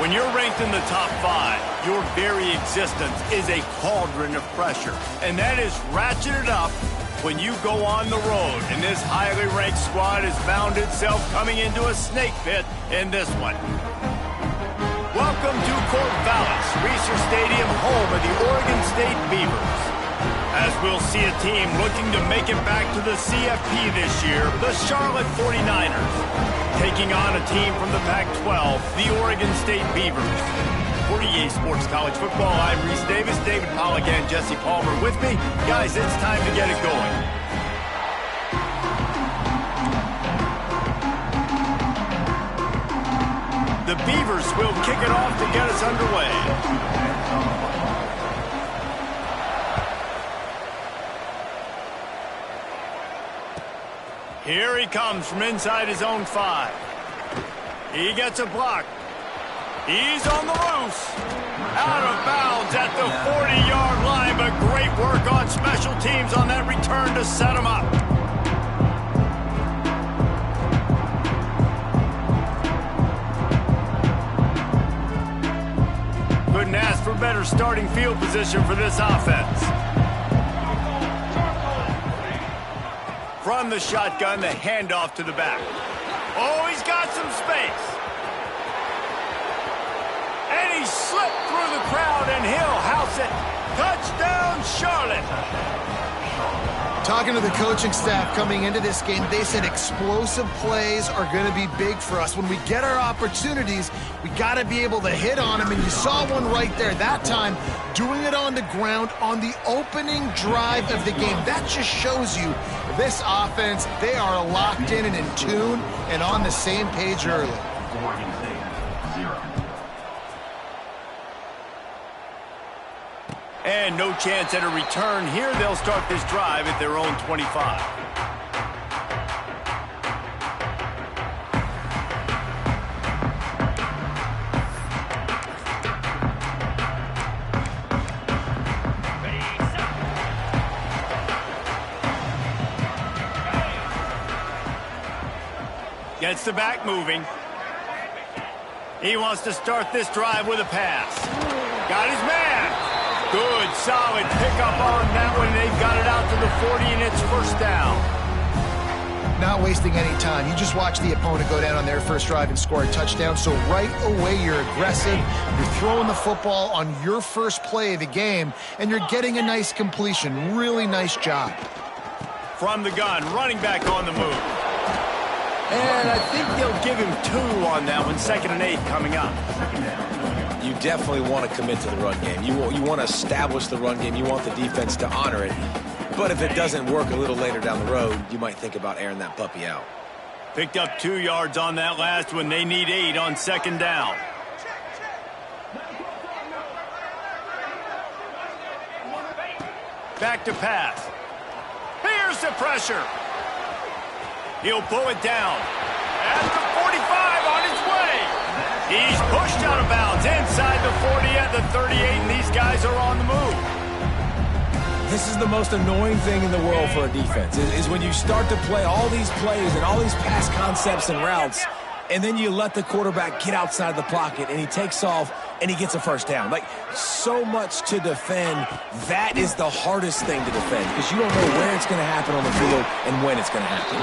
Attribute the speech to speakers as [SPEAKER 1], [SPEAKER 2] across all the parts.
[SPEAKER 1] When you're ranked in the top 5, your very existence is a cauldron of pressure. And that is ratcheted up when you go on the road. And this highly ranked squad has found itself coming into a snake pit in this one. Welcome to COLDKYLLA, Research Stadium, home of the Oregon State Beavers. As we'll see a team looking to make it back to the CFP this year, the Charlotte 49ers, taking on a team from the Pac-12, the Oregon State Beavers. For EA Sports College Football, I'm Reese Davis, David Pollack, and Jesse Palmer with me. Guys, it's time to get it going. The Beavers will kick it off to get us underway. Here he comes from inside his own 5. He gets a block. He's on the loose. Out of bounds at the 40-yard line, but great work on special teams on that return to set him up. Couldn't ask for better starting field position for this offense. From the shotgun, the handoff to the back. Oh, he's got some space. And he slipped through the crowd, and he'll house it. Touchdown, Charlotte.
[SPEAKER 2] Talking to the coaching staff coming into this game, they said explosive plays are going to be big for us. When we get our opportunities, we got to be able to hit on them, and you saw one right there. That time, doing it on the ground on the opening drive of the game. That just shows you this offense, they are locked in and in tune and on the same page early.
[SPEAKER 1] And no chance at a return here. They'll start this drive at their own 25. Gets the back moving. He wants to start this drive with a pass. Got his man. Good, solid pickup on that one. They've got it out to the 40, and it's first down.
[SPEAKER 2] Not wasting any time. You just watch the opponent go down on their first drive and score a touchdown. So right away, you're aggressive. You're throwing the football on your first play of the game, and you're getting a nice completion. Really nice job.
[SPEAKER 1] From the gun, running back on the move. And I think they'll give him 2 on that one. 2nd and 8 coming up.
[SPEAKER 3] You definitely want to commit to the run game. You want to establish the run game. You want the defense to honor it. But if it doesn't work a little later down the road, you might think about airing that puppy out.
[SPEAKER 1] Picked up 2 yards on that last one. They need 8 on 2nd down. Back to pass. Here's the pressure. He'll pull it down. At the 45 on his way. He's pushed out of bounds inside the 40 at the 38, and these guys are on the move.
[SPEAKER 3] This is the most annoying thing in the world for a defense, is when you start to play all these plays and all these pass concepts and routes, and then you let the quarterback get outside the pocket, and he takes off, and he gets a first down. Like, so much to defend. That is the hardest thing to defend, because you don't know where it's going to happen on the field and when it's going to happen.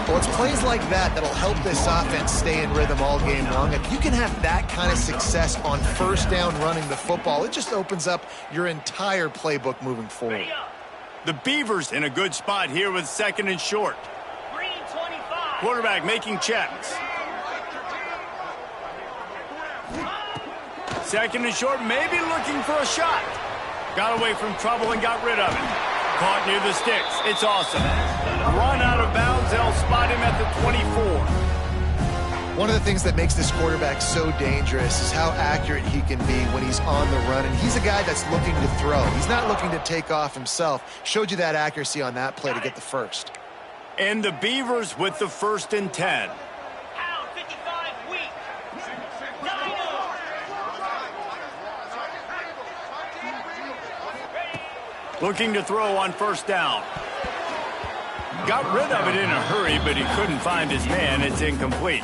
[SPEAKER 2] Well, it's plays like that that'll help this offense stay in rhythm all game long. If you can have that kind of success on first down running the football, it just opens up your entire playbook moving forward.
[SPEAKER 1] The Beavers in a good spot here with 2nd and short. Quarterback making checks. 2nd and short, maybe looking for a shot. Got away from trouble and got rid of it. Caught near the sticks. It's awesome. Run out of bounds. They'll spot him at the 24.
[SPEAKER 2] One of the things that makes this quarterback so dangerous is how accurate he can be when he's on the run. And he's a guy that's looking to throw. He's not looking to take off himself. Showed you that accuracy on that play to get the first.
[SPEAKER 1] And the Beavers with the 1st and 10. Looking to throw on first down. Got rid of it in a hurry, but he couldn't find his man. It's incomplete.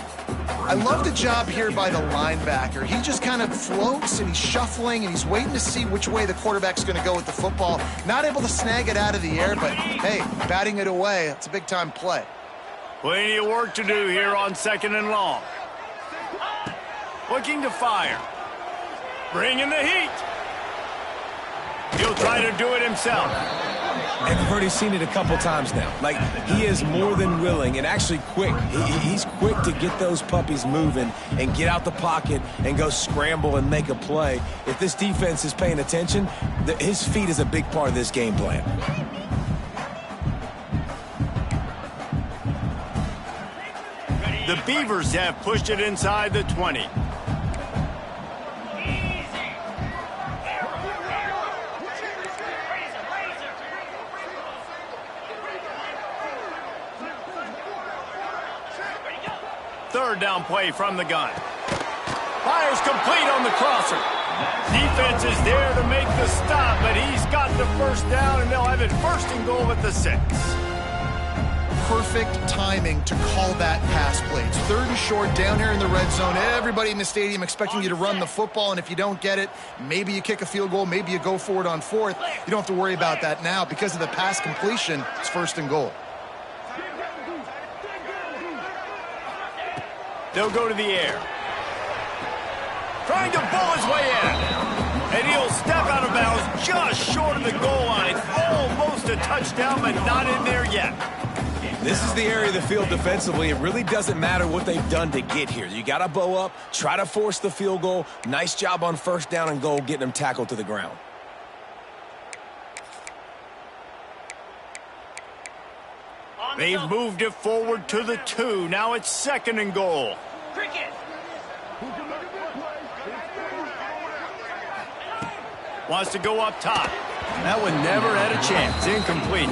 [SPEAKER 2] I love the job here by the linebacker. He just kind of floats and he's shuffling and he's waiting to see which way the quarterback's going to go with the football. Not able to snag it out of the air, but hey, batting it away, it's a big-time play.
[SPEAKER 1] Plenty of work to do here on 2nd and long. Looking to fire. Bringing the heat. He'll try to do it himself.
[SPEAKER 3] And we've already seen it a couple times now. Like, he is more than willing and actually quick. He's quick to get those puppies moving and get out the pocket and go scramble and make a play. If this defense is paying attention, his feet is a big part of this game plan.
[SPEAKER 1] The Beavers have pushed it inside the 20. Third down play from the gun. Fires complete on the crosser. Defense is there to make the stop, but he's got the first down, and they'll have it 1st and goal at the 6.
[SPEAKER 2] Perfect timing to call that pass play. It's 3rd and short down here in the red zone. Everybody in the stadium expecting you to run the football, and if you don't get it, maybe you kick a field goal, maybe you go for it on 4th. You don't have to worry about that now. Because of the pass completion, it's 1st and goal.
[SPEAKER 1] They'll go to the air. Trying to bull his way in. And he'll step out of bounds just short of the goal line. Almost a touchdown, but not in there yet.
[SPEAKER 3] This is the area of the field defensively. It really doesn't matter what they've done to get here. You got to bow up, try to force the field goal. Nice job on 1st down and goal, getting them tackled to the ground.
[SPEAKER 1] They've moved it forward to the 2. Now it's 2nd and goal. Wants to go up top. That one never had a chance. Incomplete.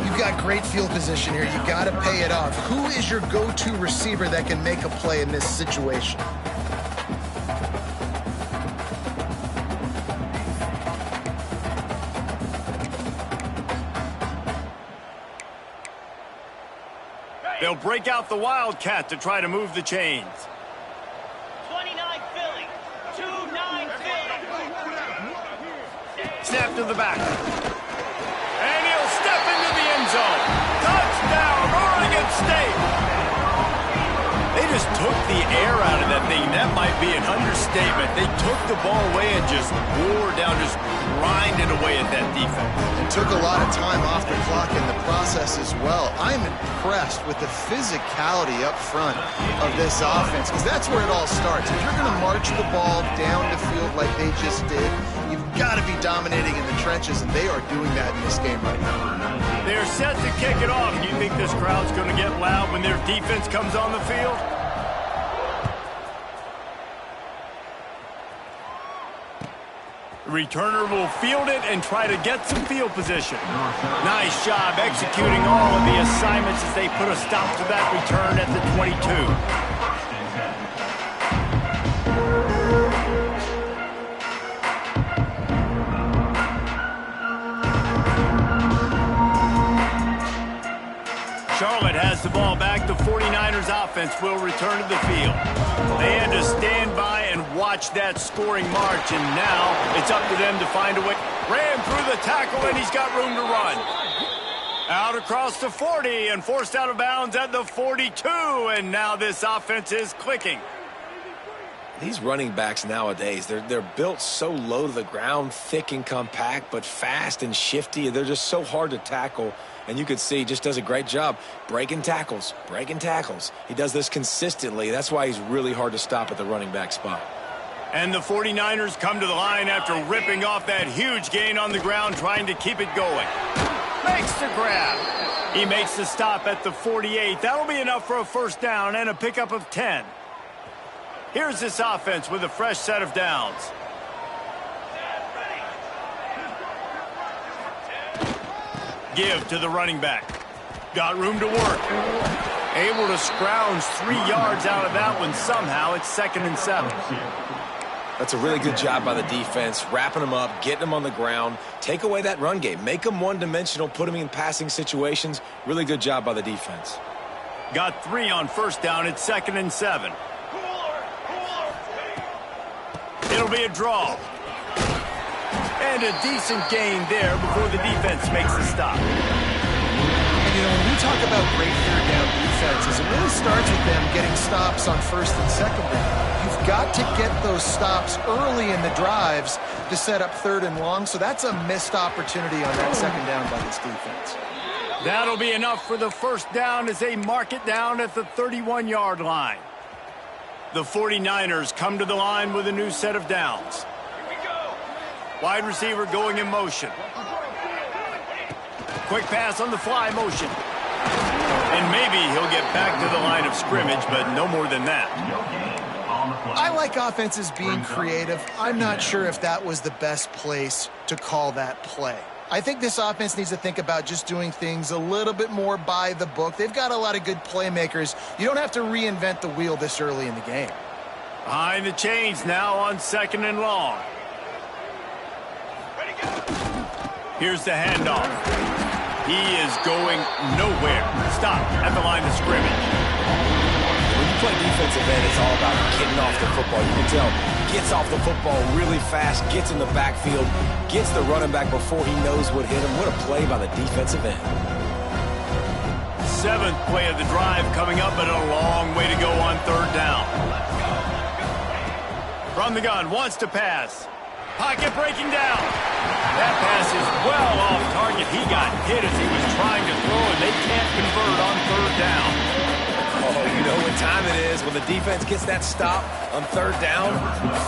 [SPEAKER 2] You've got great field position here. You've got to pay it off. Who is your go-to receiver that can make a play in this situation?
[SPEAKER 1] They'll break out the Wildcat to try to move the chains.
[SPEAKER 4] 29 Philly. 2-9 Philly.
[SPEAKER 1] Snap to the back. And he'll step into the end zone. Touchdown, Oregon State. They just took the air out of that thing. That might be an understatement. They took the ball away and just wore down, just grinded away at that defense.
[SPEAKER 2] And took a lot of time off the clock in the process as well. I'm impressed with the physicality up front of this offense, because that's where it all starts. If you're going to march the ball down the field like they just did, you've got to be dominating in the trenches, and they are doing that in this game right now.
[SPEAKER 1] They're set to kick it off. Do you think this crowd's going to get loud when their defense comes on the field? The returner will field it and try to get some field position. Nice job executing all of the assignments as they put a stop to that return at the 22. Charlotte has the ball back. The 49ers offense will return to the field. They had to stand by and watch that scoring march, and now it's up to them to find a way. Ran through the tackle, and he's got room to run. Out across the 40 and forced out of bounds at the 42, and now this offense is clicking.
[SPEAKER 3] These running backs nowadays, they're built so low to the ground, thick and compact, but fast and shifty. They're just so hard to tackle. And you could see he just does a great job breaking tackles, breaking tackles. He does this consistently. That's why he's really hard to stop at the running back spot.
[SPEAKER 1] And the 49ers come to the line after ripping off that huge gain on the ground, trying to keep it going. Makes the grab. He makes the stop at the 48. That'll be enough for a 1st down and a pickup of 10. Here's this offense with a fresh set of downs. Give to the running back. Got room to work. Able to scrounge 3 yards out of that one somehow. It's 2nd and 7.
[SPEAKER 3] That's a really good job by the defense, wrapping them up, getting them on the ground. Take away that run game. Make them one-dimensional, put them in passing situations. Really good job by the defense.
[SPEAKER 1] Got 3 on first down. It's 2nd and 7. It'll be a draw. And a decent gain there before the defense makes the stop.
[SPEAKER 2] And, you know, when we talk about great third down defenses, it really starts with them getting stops on first and second down. You've got to get those stops early in the drives to set up 3rd and long, so that's a missed opportunity on that 2nd down by this defense.
[SPEAKER 1] That'll be enough for the first down as they mark it down at the 31-yard line. The 49ers come to the line with a new set of downs. Wide receiver going in motion. Quick pass on the fly motion. And maybe he'll get back to the line of scrimmage, but no more than that.
[SPEAKER 2] I like offenses being creative. I'm not sure if that was the best place to call that play. I think this offense needs to think about just doing things a little bit more by the book. They've got a lot of good playmakers. You don't have to reinvent the wheel this early in the game.
[SPEAKER 1] Behind the chains now on 2nd and long. Here's the handoff. He is going nowhere. Stop at the line of scrimmage.
[SPEAKER 3] When you play defensive end, it's all about getting off the football. You can tell, gets off the football really fast, gets in the backfield, gets the running back before he knows what hit him. What a play by the defensive end.
[SPEAKER 1] 7th play of the drive coming up, but a long way to go on 3rd down. From the gun, wants to pass. Pocket breaking down. That pass is well off target. He got hit as he was trying to throw, and they can't convert on 3rd down.
[SPEAKER 3] Oh, you know what time it is when the defense gets that stop on 3rd down.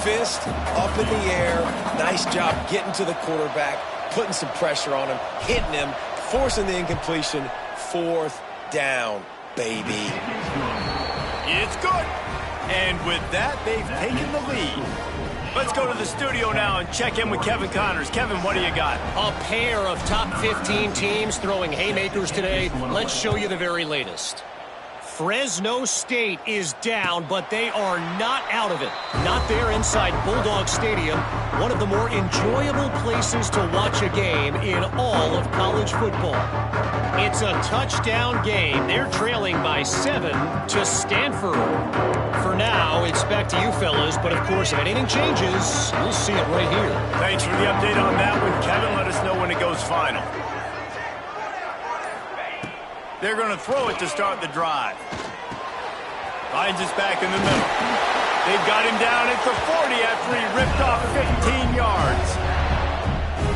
[SPEAKER 3] Fist up in the air. Nice job getting to the quarterback, putting some pressure on him, hitting him, forcing the incompletion. 4th down, baby.
[SPEAKER 1] It's good. And with that, they've taken the lead. Let's go to the studio now and check in with Kevin Connors. Kevin, what do you got?
[SPEAKER 5] A pair of top 15 teams throwing haymakers today. Let's show you the very latest. Fresno State is down, but they are not out of it. Not there inside Bulldog Stadium, one of the more enjoyable places to watch a game in all of college football. It's a touchdown game. They're trailing by 7 to Stanford. For now, it's back to you fellas, but of course, if anything changes, you'll see it right here.
[SPEAKER 1] Thanks for the update on that one, Kevin. Let us know when it goes final. They're going to throw it to start the drive. Finds us back in the middle. They've got him down at the 40 after he ripped off 15 yards.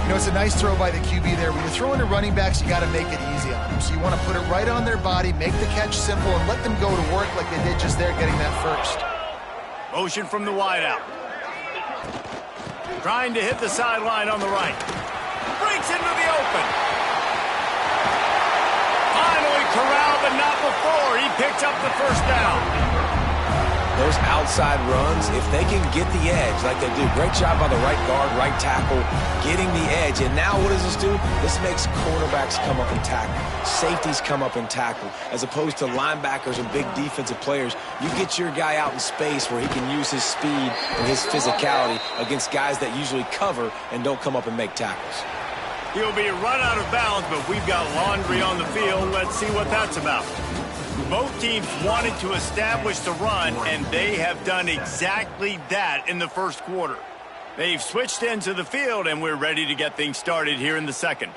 [SPEAKER 2] You know, it's a nice throw by the QB there. When you're throwing to running backs, you got to make it easy on them. So you want to put it right on their body, make the catch simple, and let them go to work like they did just there getting that first.
[SPEAKER 1] Motion from the wideout. Trying to hit the sideline on the right. Breaks into the open. Finally corralled, but not before. He picks up the first down.
[SPEAKER 3] Those outside runs, if they can get the edge like they do, great job by the right guard, right tackle, getting the edge. And now what does this do? This makes cornerbacks come up and tackle, safeties come up and tackle, as opposed to linebackers and big defensive players. You get your guy out in space where he can use his speed and his physicality against guys that usually cover and don't come up and make tackles.
[SPEAKER 1] He'll be run out of bounds, but we've got laundry on the field. Let's see what that's about. Both teams wanted to establish the run, and they have done exactly that in the first quarter. They've switched into the field, and we're ready to get things started here in the second.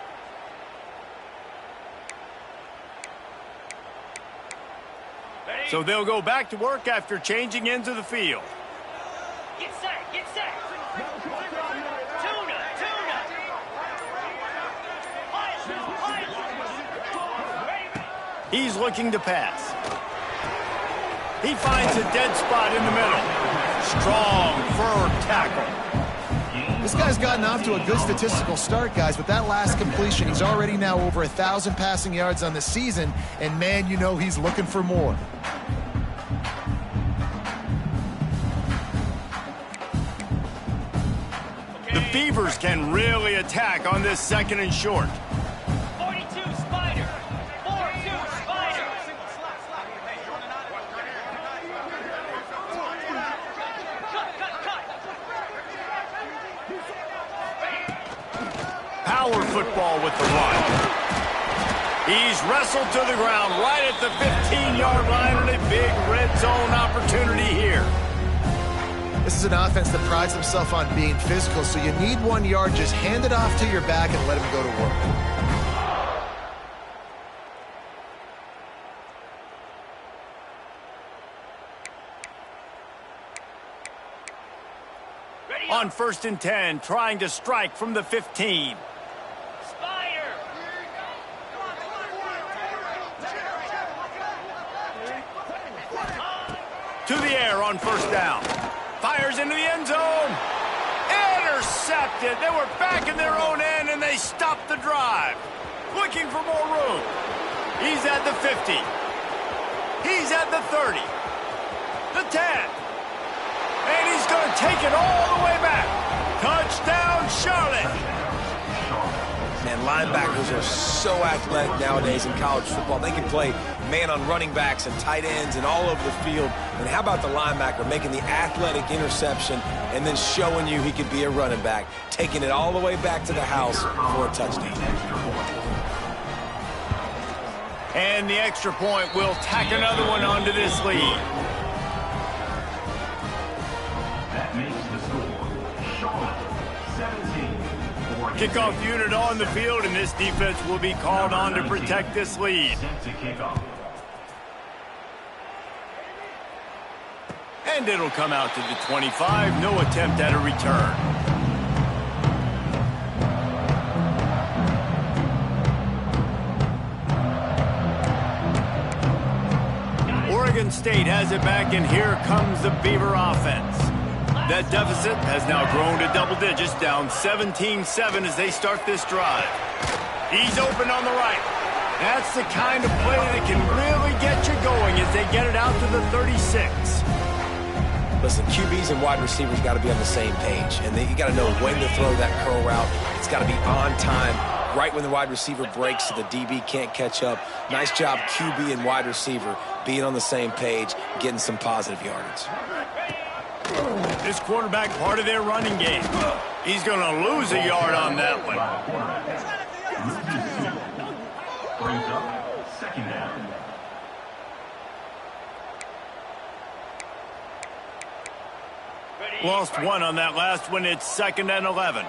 [SPEAKER 1] So they'll go back to work after changing into the field.
[SPEAKER 4] Get set, get set.
[SPEAKER 1] He's looking to pass. He finds a dead spot in the middle. Strong, firm tackle.
[SPEAKER 2] This guy's gotten off to a good statistical start, guys, but that last completion, he's already now over 1,000 passing yards on the season, and man, you know he's looking for more.
[SPEAKER 1] The Beavers can really attack on this 2nd and short.
[SPEAKER 4] 42 Spider. 4-2 Spider.
[SPEAKER 1] Power football with the run. He's wrestled to the ground right at the 15-yard line, and a big red zone opportunity here.
[SPEAKER 2] This is an offense that prides themselves on being physical, so you need 1 yard. Just hand it off to your back and let him go to work.
[SPEAKER 1] On 1st and 10, trying to strike from the 15.
[SPEAKER 4] Spider.
[SPEAKER 1] To the air on 1st down. Fires into the end zone. Intercepted. They were back in their own end, and they stopped the drive. Looking for more room. He's at the 50. He's at the 30. The 10. And he's going to take it all the way back. Touchdown, Charlotte.
[SPEAKER 3] Man, linebackers are so athletic nowadays in college football. They can play man on running backs and tight ends and all over the field. And how about the linebacker making the athletic interception and then showing you he could be a running back, taking it all the way back to the house for a touchdown.
[SPEAKER 1] And the extra point will tack another one onto this lead.
[SPEAKER 6] That makes the score Charlotte 17.
[SPEAKER 1] Kickoff unit on the field, and this defense will be called on to protect this lead.
[SPEAKER 6] Set to kick off.
[SPEAKER 1] And it'll come out to the 25. No attempt at a return. Oregon State has it back, and here comes the Beaver offense. That deficit has now grown to double digits, down 17-7 as they start this drive. He's open on the right. That's the kind of play that can really get you going as they get it out to the 36.
[SPEAKER 3] Listen, QBs and wide receivers got to be on the same page, and you got to know when to throw that curl route. It's got to be on time, right when the wide receiver breaks so the DB can't catch up. Nice job, QB and wide receiver, being on the same page, getting some positive yardage.
[SPEAKER 1] This quarterback part of their running game. He's going to lose a yard on that one.
[SPEAKER 6] Brings up 2nd down.
[SPEAKER 1] Lost one on that last one. It's 2nd and 11.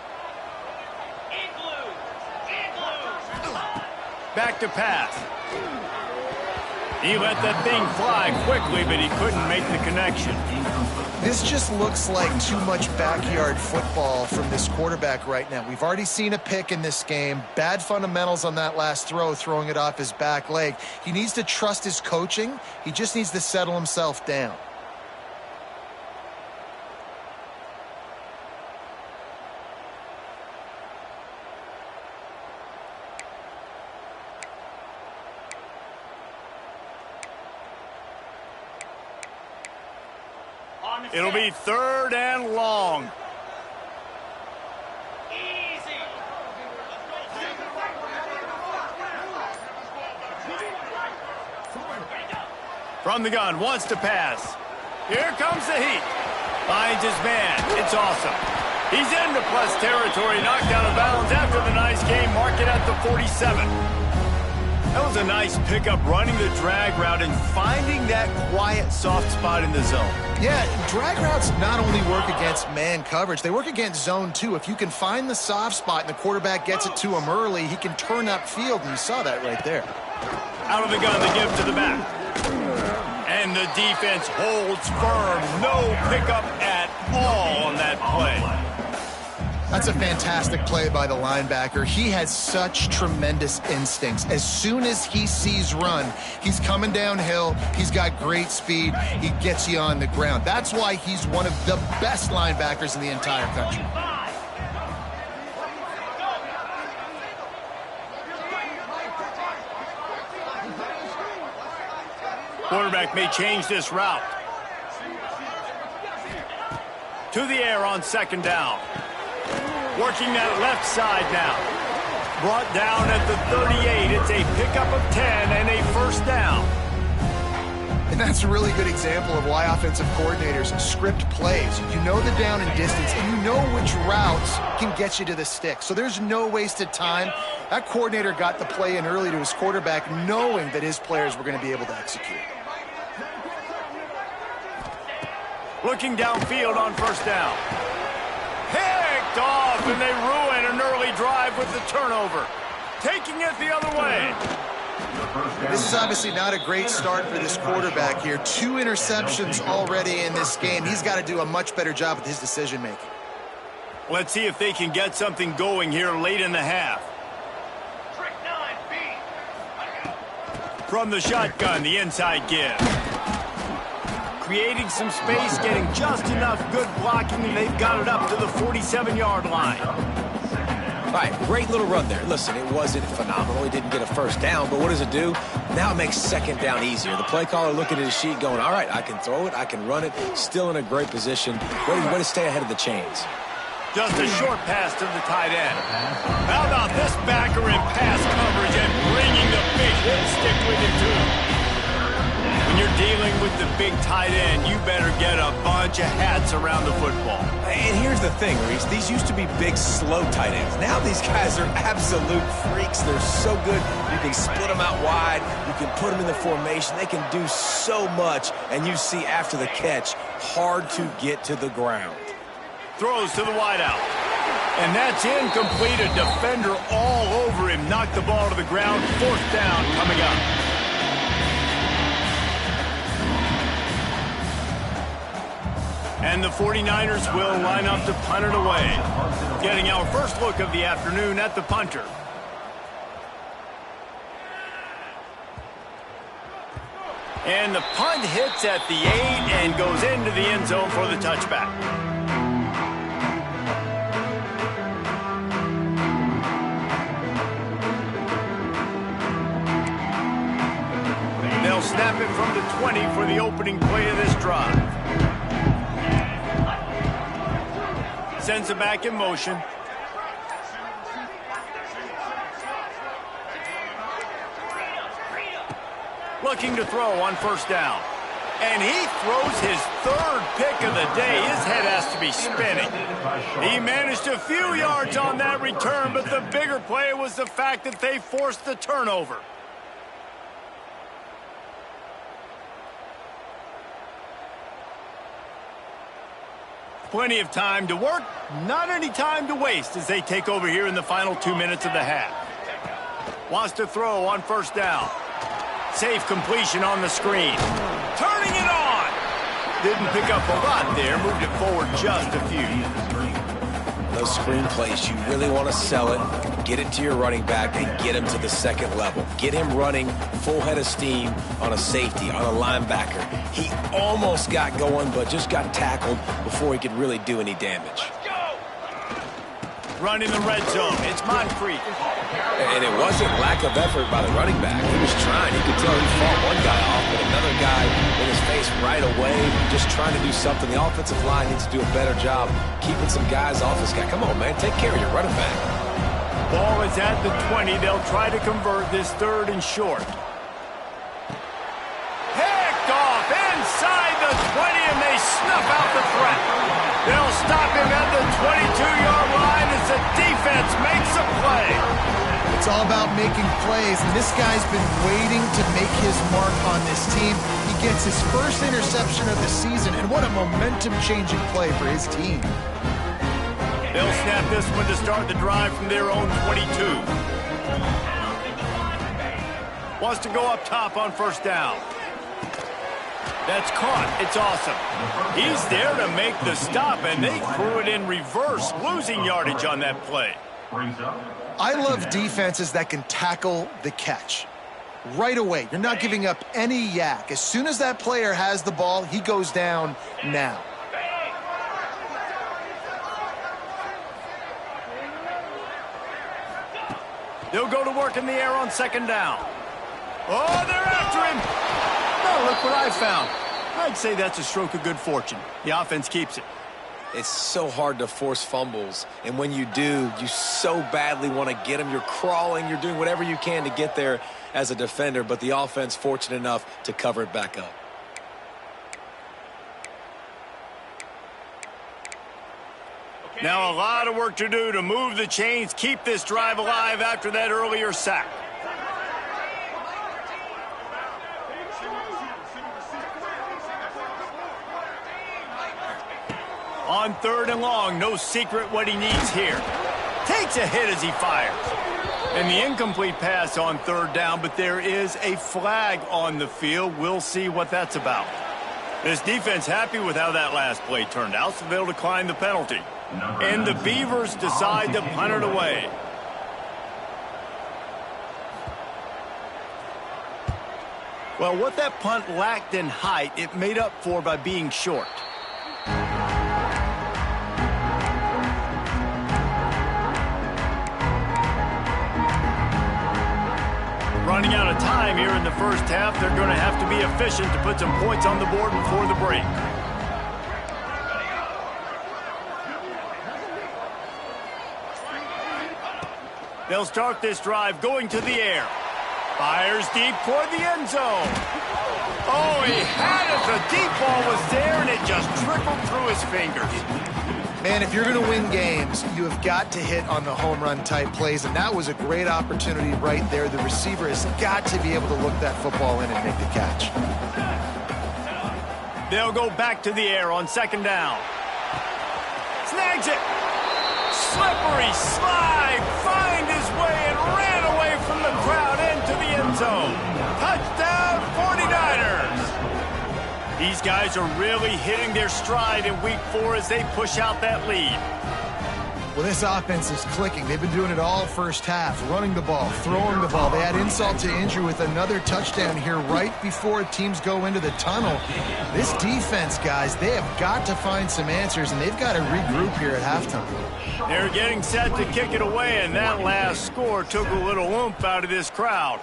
[SPEAKER 1] Back to pass. He let that thing fly quickly, but he couldn't make the connection.
[SPEAKER 2] This just looks like too much backyard football from this quarterback right now. We've already seen a pick in this game. Bad fundamentals on that last throw, throwing it off his back leg. He needs to trust his coaching. He just needs to settle himself down.
[SPEAKER 1] It'll be 3rd and long.
[SPEAKER 4] Easy.
[SPEAKER 1] From the gun, wants to pass. Here comes the heat. Finds his man. It's awesome. He's into plus territory, knocked out of bounds after the nice game. Mark it at the 47. That was a nice pickup, running the drag route and finding that quiet, soft spot in the zone.
[SPEAKER 2] Yeah, drag routes not only work against man coverage, they work against zone too. If you can find the soft spot and the quarterback gets it to him early, he can turn upfield, and you saw that right there.
[SPEAKER 1] Out of the gun, the give to the back. And the defense holds firm. No pickup at all on that play.
[SPEAKER 2] That's a fantastic play by the linebacker. He has such tremendous instincts. As soon as he sees run, he's coming downhill. He's got great speed. He gets you on the ground. That's why he's one of the best linebackers in the entire country.
[SPEAKER 1] Quarterback may change this route. To the air on 2nd down. Working that left side now. Brought down at the 38. It's a pickup of 10 and a 1st down.
[SPEAKER 2] And that's a really good example of why offensive coordinators script plays. You know the down and distance, and you know which routes can get you to the stick. So there's no wasted time. That coordinator got the play in early to his quarterback, knowing that his players were going to be able to execute.
[SPEAKER 1] Looking downfield on first down. Picked off, and they ruin an early drive with the turnover. Taking it the other way.
[SPEAKER 2] This is obviously not a great start for this quarterback here. 2 interceptions already in this game. He's got to do a much better job with his decision-making.
[SPEAKER 1] Let's see if they can get something going here late in the half. From the shotgun, the inside give. Creating some space, getting just enough good blocking, and they've got it up to the 47-yard line.
[SPEAKER 3] All right, great little run there. Listen, it wasn't phenomenal. He didn't get a first down, but what does it do? Now it makes second down easier. The play caller looking at his sheet going, all right, I can throw it, I can run it, still in a great position. Way to stay ahead of the chains.
[SPEAKER 1] Just a short pass to the tight end. How about this backer in pass coverage and bringing the big hit stick with it, too? When you're dealing with the big tight end, you better get a bunch of hats around the football.
[SPEAKER 3] And here's the thing, Reese. These used to be big, slow tight ends. Now these guys are absolute freaks. They're so good. You can split them out wide. You can put them in the formation. They can do so much. And you see after the catch, hard to get to the ground.
[SPEAKER 1] Throws to the wideout. And that's incomplete. A defender all over him. Knocked the ball to the ground. 4th down coming up. And the 49ers will line up to punt it away. Getting our first look of the afternoon at the punter. And the punt hits at the 8 and goes into the end zone for the touchback. They'll snap it from the 20 for the opening play of this drive. Sends it back in motion. Looking to throw on first down. And he throws his 3rd pick of the day. His head has to be spinning. He managed a few yards on that return, but the bigger play was the fact that they forced the turnover. Plenty of time to work, not any time to waste as they take over here in the final 2 minutes of the half. Wants to throw on first down. Safe completion on the screen. Turning it on! Didn't pick up a lot there, moved it forward just a few.
[SPEAKER 3] Those screen plays, you really want to sell it, get it to your running back, and get him to the second level. Get him running full head of steam on a safety, on a linebacker. He almost got going, but just got tackled before he could really do any damage.
[SPEAKER 1] Running the red zone, it's Moncrief.
[SPEAKER 3] And it wasn't lack of effort by the running back. He was trying. You could tell he fought one guy off, but another guy in his face right away, just trying to do something. The offensive line needs to do a better job keeping some guys off this guy. Come on, man, take care of your running back.
[SPEAKER 1] Ball is at the 20. They'll try to convert this 3rd and short. Picked off inside the 20, and they snuff out the threat. They'll stop him at the 22-yard line as the defense makes a play.
[SPEAKER 2] It's all about making plays, and this guy's been waiting to make his mark on this team. He gets his first interception of the season, and what a momentum-changing play for his team.
[SPEAKER 1] They'll snap this one to start the drive from their own 22. Wants to go up top on first down. That's caught. It's awesome. He's there to make the stop, and they threw it in reverse, losing yardage on that play.
[SPEAKER 2] I love defenses that can tackle the catch. Right away, you're not giving up any yak. As soon as that player has the ball, he goes down now.
[SPEAKER 1] They'll go to work in the air on second down. Oh, they're after him. Oh, look what I found. I'd say that's a stroke of good fortune. The offense keeps it.
[SPEAKER 3] It's so hard to force fumbles, and when you do, you so badly want to get them. You're crawling, you're doing whatever you can to get there as a defender, but the offense fortunate enough to cover it back up.
[SPEAKER 1] Now a lot of work to do to move the chains, keep this drive alive after that earlier sack. On 3rd and long, no secret what he needs here. Takes a hit as he fires. And the incomplete pass on 3rd down, but there is a flag on the field. We'll see what that's about. This defense happy with how that last play turned out, so they'll decline the penalty. And the Beavers decide to punt it away. Well, what that punt lacked in height, it made up for by being short. Running out of time here in the first half. They're going to have to be efficient to put some points on the board before the break. They'll start this drive going to the air. Fires deep toward the end zone. Oh, he had it. The deep ball was there, and it just trickled through his fingers.
[SPEAKER 2] Man, if you're going to win games, you have got to hit on the home run type plays, and that was a great opportunity right there. The receiver has got to be able to look that football in and make the catch.
[SPEAKER 1] They'll go back to the air on 2nd down. Snags it. Slippery slide. Find his way and ran away from the crowd into the end zone. Touchdown 49ers. These guys are really hitting their stride in week 4 as they push out that lead.
[SPEAKER 2] Well, this offense is clicking. They've been doing it all first half, running the ball, throwing the ball. They had insult to injury with another touchdown here right before teams go into the tunnel. This defense, guys, they have got to find some answers, and they've got to regroup here at halftime.
[SPEAKER 1] They're getting set to kick it away, and that last score took a little oomph out of this crowd.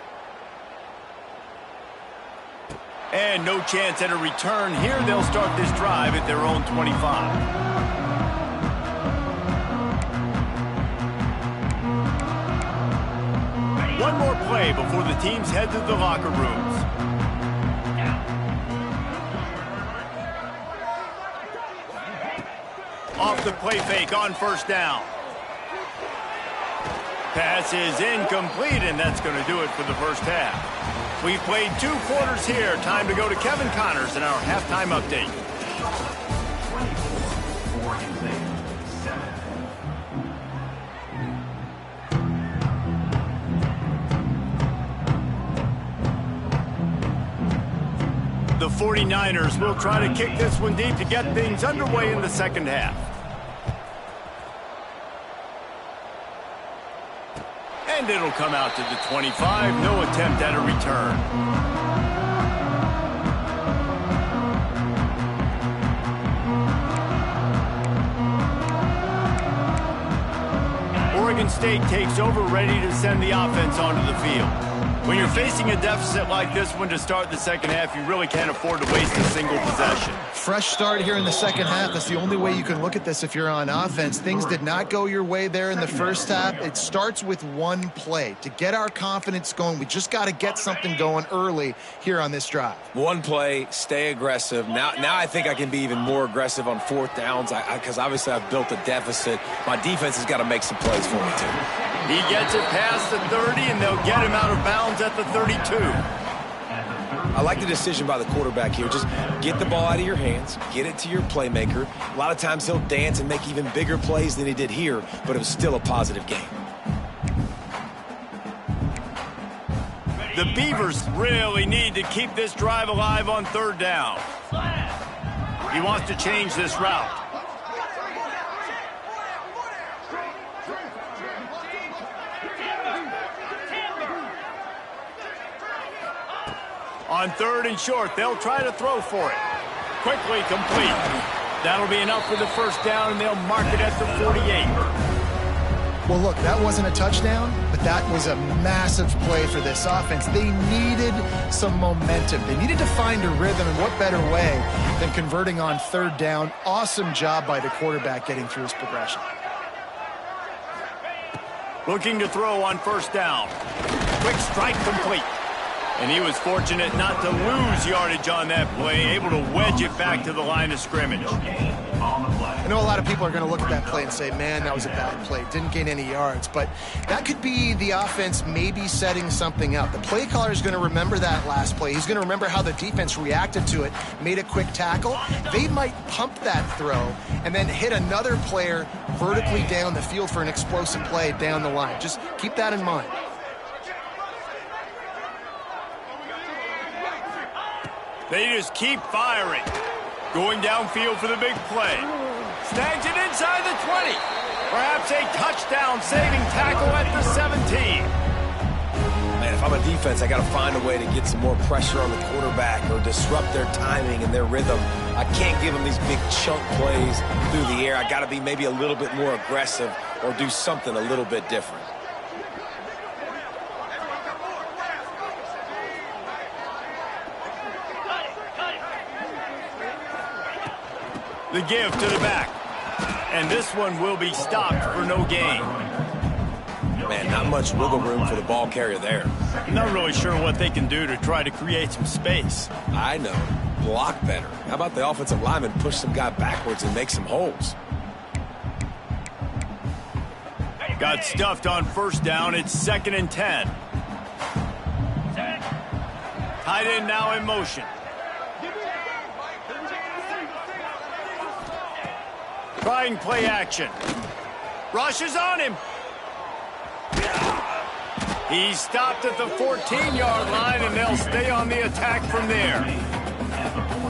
[SPEAKER 1] And no chance at a return here. They'll start this drive at their own 25. One more play before the teams head to the locker rooms. Off the play fake on 1st down. Pass is incomplete, and that's going to do it for the first half. We've played 2 quarters here. Time to go to Kevin Connors in our halftime update. The 49ers will try to kick this one deep to get things underway in the second half. And it'll come out to the 25. No attempt at a return. Oregon State takes over, ready to send the offense onto the field. When you're facing a deficit like this one to start the second half, you really can't afford to waste a single possession.
[SPEAKER 2] Fresh start here in the second half. That's the only way you can look at this if you're on offense. Things did not go your way there in the first half. It starts with one play. To get our confidence going, we just got to get something going early here on this drive.
[SPEAKER 3] One play, stay aggressive. Now I think I can be even more aggressive on 4th downs because obviously I've built a deficit. My defense has got to make some plays for me, too.
[SPEAKER 1] He gets it past the 30, and they'll get him out of bounds at the 32.
[SPEAKER 3] I like the decision by the quarterback here. Just get the ball out of your hands, get it to your playmaker. A lot of times he'll dance and make even bigger plays than he did here, but it was still a positive game.
[SPEAKER 1] The Beavers really need to keep this drive alive on 3rd down. He wants to change this route. On 3rd and short, they'll try to throw for it. Quickly complete. That'll be enough for the first down, and they'll mark it at the 48.
[SPEAKER 2] Well, look, that wasn't a touchdown, but that was a massive play for this offense. They needed some momentum. They needed to find a rhythm, and what better way than converting on 3rd down. Awesome job by the quarterback getting through his progression.
[SPEAKER 1] Looking to throw on 1st down. Quick strike complete. And he was fortunate not to lose yardage on that play, able to wedge it back to the line of scrimmage.
[SPEAKER 6] on the play.
[SPEAKER 2] I know a lot of people are going to look at that play and say, man, that was a bad play. Didn't gain any yards. But that could be the offense maybe setting something up. The play caller is going to remember that last play. He's going to remember how the defense reacted to it, made a quick tackle. They might pump that throw and then hit another player vertically down the field for an explosive play down the line. Just keep that in mind.
[SPEAKER 1] They just keep firing. Going downfield for the big play. Snags it inside the 20. Perhaps a touchdown-saving tackle at the 17.
[SPEAKER 3] Man, if I'm a defense, I got to find a way to get some more pressure on the quarterback or disrupt their timing and their rhythm. I can't give them these big chunk plays through the air. I got to be maybe a little bit more aggressive or do something a little bit different.
[SPEAKER 1] The give to the back. And this one will be stopped for no gain.
[SPEAKER 3] Man, not much wiggle room for the ball carrier there.
[SPEAKER 1] Not really sure what they can do to try to create some space.
[SPEAKER 3] I know. Block better. How about the offensive lineman push some guy backwards and make some holes?
[SPEAKER 1] Got stuffed on first down. It's 2nd and 10. Tight end now in motion. Trying play action. Rushes on him. He's stopped at the 14-yard line, and they'll stay on the attack from there.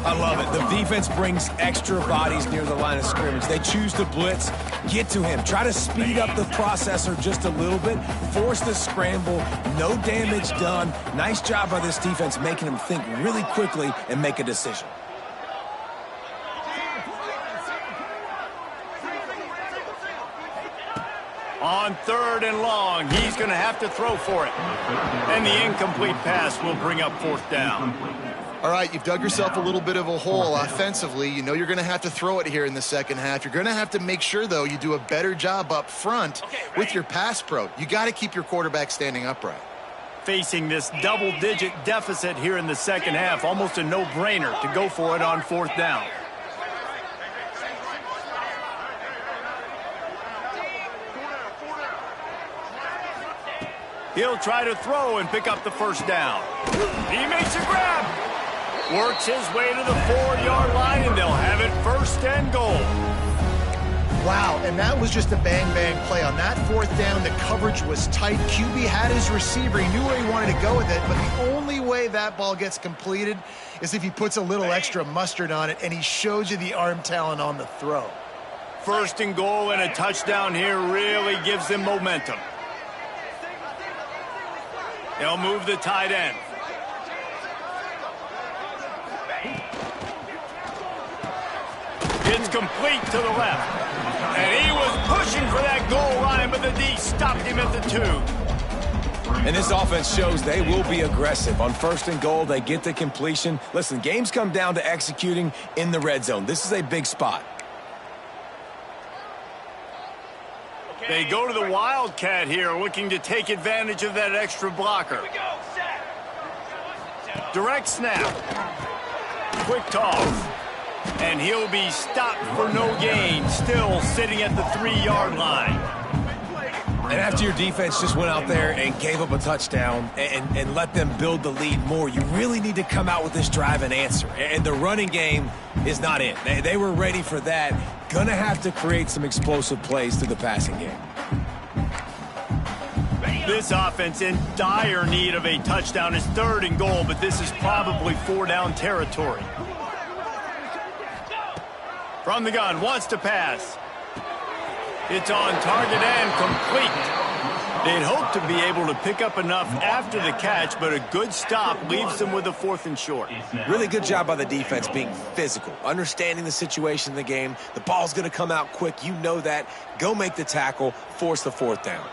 [SPEAKER 3] I love it. The defense brings extra bodies near the line of scrimmage. They choose to blitz, get to him, try to speed up the processor just a little bit, force the scramble, no damage done. Nice job by this defense making him think really quickly and make a decision.
[SPEAKER 1] On 3rd and long, he's going to have to throw for it. And the incomplete pass will bring up 4th down.
[SPEAKER 2] All right, you've dug yourself a little bit of a hole offensively. You know you're going to have to throw it here in the second half. You're going to have to make sure, though, you do a better job up front with your pass pro. You got to keep your quarterback standing upright.
[SPEAKER 1] Facing this double-digit deficit here in the second half, almost a no-brainer to go for it on 4th down. He'll try to throw and pick up the first down. He makes a grab. Works his way to the 4-yard line, and they'll have it 1st and goal.
[SPEAKER 2] Wow, and that was just a bang-bang play. On that 4th down, the coverage was tight. QB had his receiver. He knew where he wanted to go with it, but the only way that ball gets completed is if he puts a little extra mustard on it, and he shows you the arm talent on the throw.
[SPEAKER 1] 1st and goal and a touchdown here really gives them momentum. They'll move the tight end. It's complete to the left. And he was pushing for that goal line, but the D stopped him at the 2.
[SPEAKER 3] And this offense shows they will be aggressive. On 1st and goal, they get the completion. Listen, games come down to executing in the red zone. This is a big spot.
[SPEAKER 1] They go to the Wildcat here, looking to take advantage of that extra blocker. Direct snap. Quick toss. And he'll be stopped for no gain, still sitting at the 3-yard line.
[SPEAKER 3] And after your defense just went out there and gave up a touchdown and let them build the lead more, you really need to come out with this drive and answer. And the running game is not it. They were ready for that. Gonna have to create some explosive plays through the passing game.
[SPEAKER 1] This offense in dire need of a touchdown. Is 3rd and goal, but this is probably 4-down territory. From the gun, wants to pass. It's on target and complete. They'd hope to be able to pick up enough after the catch, but a good stop leaves them with a 4th and short.
[SPEAKER 3] Really good job by the defense being physical, understanding the situation in the game. The ball's going to come out quick. You know that. Go make the tackle, force the 4th down.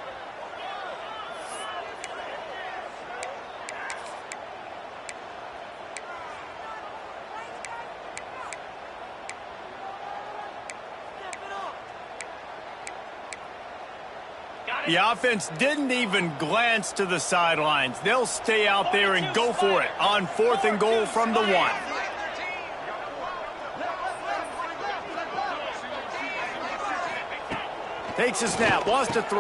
[SPEAKER 1] The offense didn't even glance to the sidelines. They'll stay out there and go for it on 4th and goal from the 1. Takes a snap, wants to throw.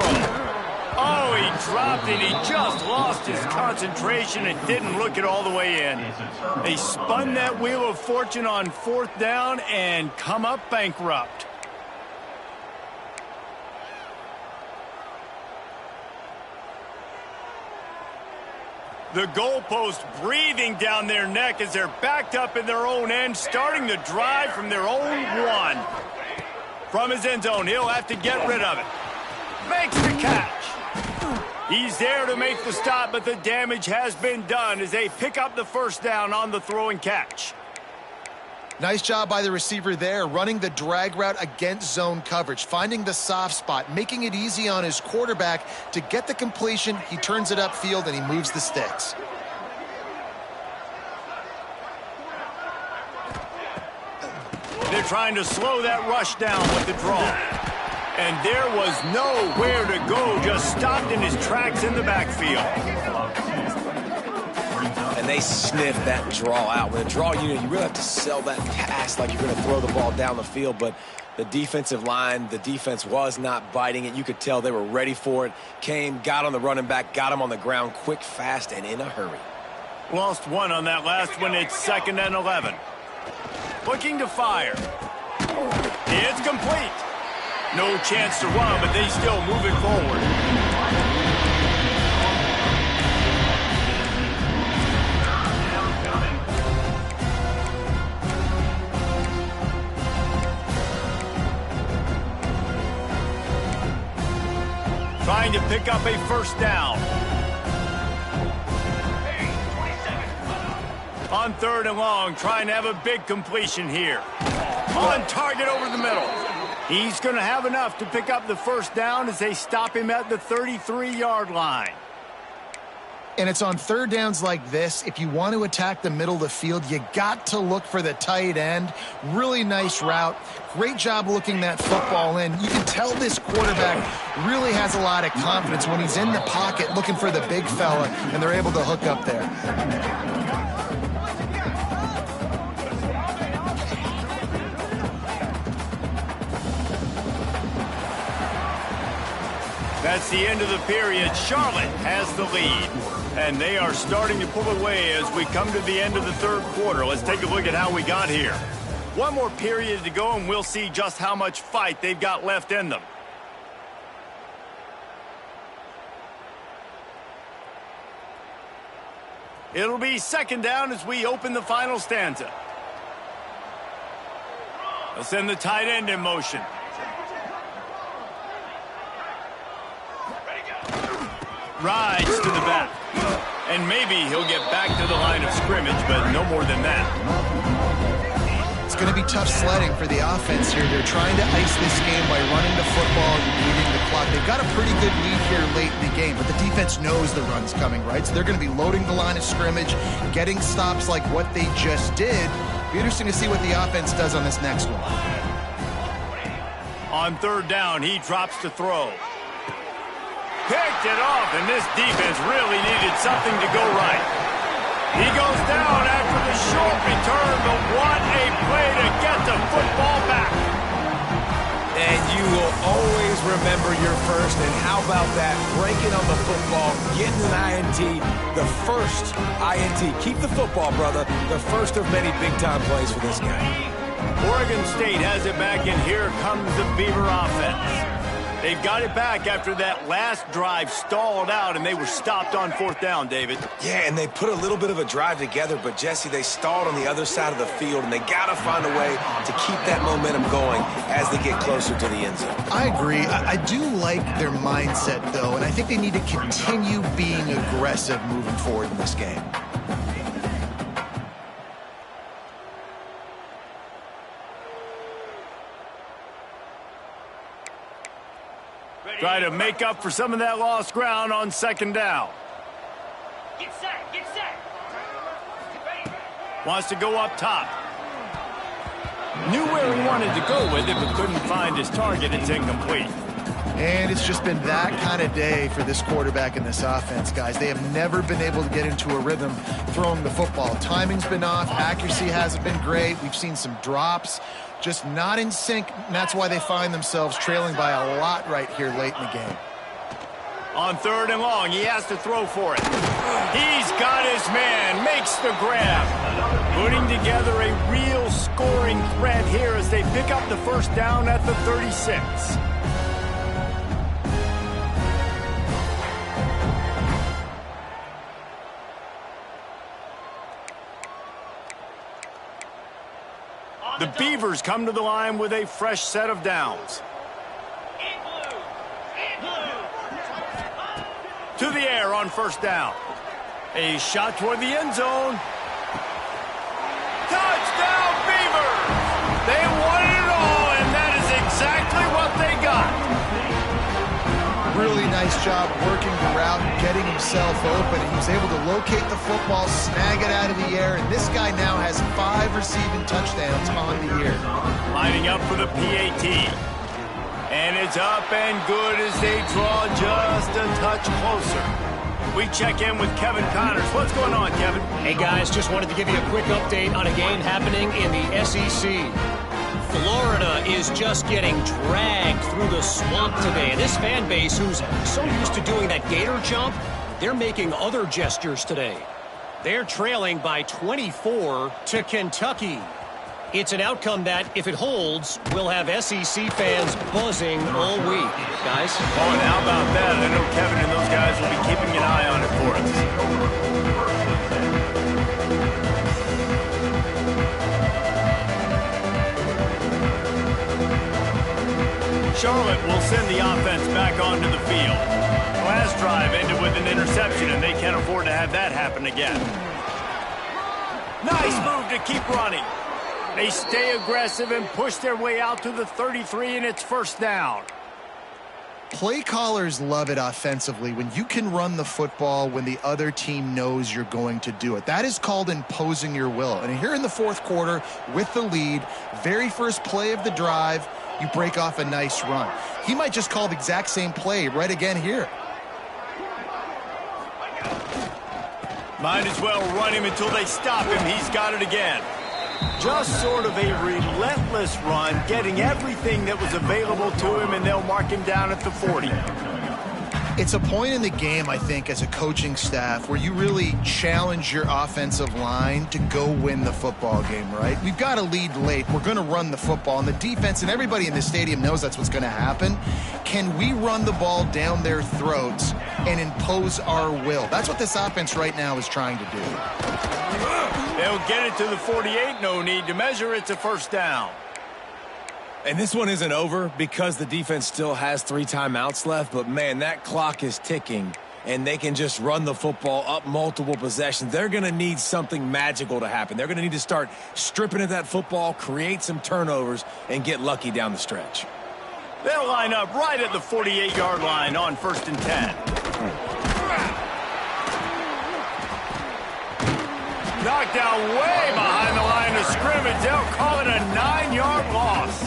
[SPEAKER 1] Oh, he dropped it. He just lost his concentration and didn't look it all the way in. They spun that wheel of fortune on 4th down and come up bankrupt. The goalpost breathing down their neck as they're backed up in their own end, starting the drive from their own 1. From his end zone, he'll have to get rid of it. Makes the catch. He's there to make the stop, but the damage has been done as they pick up the 1st down on the throw and catch.
[SPEAKER 2] Nice job by the receiver there, running the drag route against zone coverage, finding the soft spot, making it easy on his quarterback to get the completion. He turns it upfield and he moves the sticks.
[SPEAKER 1] They're trying to slow that rush down with the draw. And there was nowhere to go, just stopped in his tracks in the backfield.
[SPEAKER 3] And they sniff that draw out. With a draw unit, you really have to sell that pass like you're going to throw the ball down the field. But the defensive line, the defense was not biting it. You could tell they were ready for it. Came, got on the running back, got him on the ground quick, fast, and in a hurry.
[SPEAKER 1] Lost 1 on that last one. It's 2nd and 11. Looking to fire. It's complete. No chance to run, but they still move it forward. Trying to pick up a 1st down. On 3rd and long, trying to have a big completion here. On target over the middle. He's going to have enough to pick up the 1st down as they stop him at the 33-yard line.
[SPEAKER 2] And it's on 3rd downs like this. If you want to attack the middle of the field, you got to look for the tight end. Really nice route. Great job looking that football in. You can tell this quarterback really has a lot of confidence when he's in the pocket looking for the big fella, and they're able to hook up there.
[SPEAKER 1] That's the end of the period. Charlotte has the lead. And they are starting to pull away as we come to the end of the 3rd quarter. Let's take a look at how we got here. One more period to go, and we'll see just how much fight they've got left in them. It'll be 2nd down as we open the final stanza. Let's send the tight end in motion. Rides to the back. And maybe he'll get back to the line of scrimmage, but no more than that.
[SPEAKER 2] It's going to be tough sledding for the offense here. They're trying to ice this game by running the football and beating the clock. They've got a pretty good lead here late in the game, but the defense knows the run's coming, right? So they're going to be loading the line of scrimmage, getting stops like what they just did. Be interesting to see what the offense does on this next one.
[SPEAKER 1] On 3rd down, he drops to throw. Picked it off, and this defense really needed something to go right. He goes down after the short return, but what a play to get the football back.
[SPEAKER 3] And you will always remember your first, and how about that? Breaking on the football, getting an INT, the first INT. Keep the football, brother. The first of many big-time plays for this guy.
[SPEAKER 1] Oregon State has it back, and here comes the Beaver offense. They've got it back after that last drive stalled out, and they were stopped on 4th down, David.
[SPEAKER 3] Yeah, and they put a little bit of a drive together, but, Jesse, they stalled on the other side of the field, and they got to find a way to keep that momentum going as they get closer to the end zone.
[SPEAKER 2] I agree. I do like their mindset, though, and I think they need to continue being aggressive moving forward in this game.
[SPEAKER 1] Try to make up for some of that lost ground on 2nd down.
[SPEAKER 4] Get set, get set.
[SPEAKER 1] Wants to go up top. Knew where he wanted to go with it, but couldn't find his target. It's incomplete.
[SPEAKER 2] And it's just been that kind of day for this quarterback and this offense, guys. They have never been able to get into a rhythm throwing the football. Timing's been off. Accuracy hasn't been great. We've seen some drops. just not in sync, and that's why they find themselves trailing by a lot right here late in the game.
[SPEAKER 1] On 3rd and long, he has to throw for it. He's got his man, makes the grab. Putting together a real scoring threat here as they pick up the first down at the 36. The Beavers come to the line with a fresh set of downs. To the air on 1st down. A shot toward the end zone. Touchdown, Beavers! They wanted it all, and that is exactly what they got.
[SPEAKER 2] Really nice job working the route and getting himself open. And he was able to locate the football, snag it out of the air, and this guy now has 5 receiving touchdowns on the year.
[SPEAKER 1] Lining up for the PAT. And it's up and good as they draw just a touch closer. We check in with Kevin Connors. What's going on, Kevin?
[SPEAKER 5] Hey, guys, just wanted to give you a quick update on a game happening in the SEC. Florida is just getting dragged through the swamp today. And this fan base, who's so used to doing that gator jump, they're making other gestures today. They're trailing by 24 to Kentucky. It's an outcome that, if it holds, will have SEC fans buzzing all week. Guys?
[SPEAKER 1] Oh, and how about that? I know Kevin and those guys will be keeping an eye on it for us. Charlotte will send the offense back onto the field. Last drive ended with an interception, and they can't afford to have that happen again. Nice move to keep running. They stay aggressive and push their way out to the 33, and it's 1st down.
[SPEAKER 2] Play callers love it offensively when you can run the football when the other team knows you're going to do it. That is called imposing your will. And here in the 4th quarter, with the lead, very first play of the drive, you break off a nice run. He might just call the exact same play right again here.
[SPEAKER 1] Might as well run him until they stop him. He's got it again. Just sort of a relentless run, getting everything that was available to him, and they'll mark him down at the 40.
[SPEAKER 2] It's a point in the game, I think, as a coaching staff where you really challenge your offensive line to go win the football game, right? We've got a lead late. We're going to run the football, and the defense and everybody in the stadium knows that's what's going to happen. Can we run the ball down their throats and impose our will? That's what this offense right now is trying to do.
[SPEAKER 1] They'll get it to the 48. No need to measure. It's a 1st down.
[SPEAKER 3] And this one isn't over because the defense still has 3 timeouts left. But, man, that clock is ticking, and they can just run the football up multiple possessions. They're going to need something magical to happen. They're going to need to start stripping at that football, create some turnovers, and get lucky down the stretch.
[SPEAKER 1] They'll line up right at the 48-yard line on 1st and 10. Knocked down way behind the line of scrimmage. They'll call it a 9-yard loss.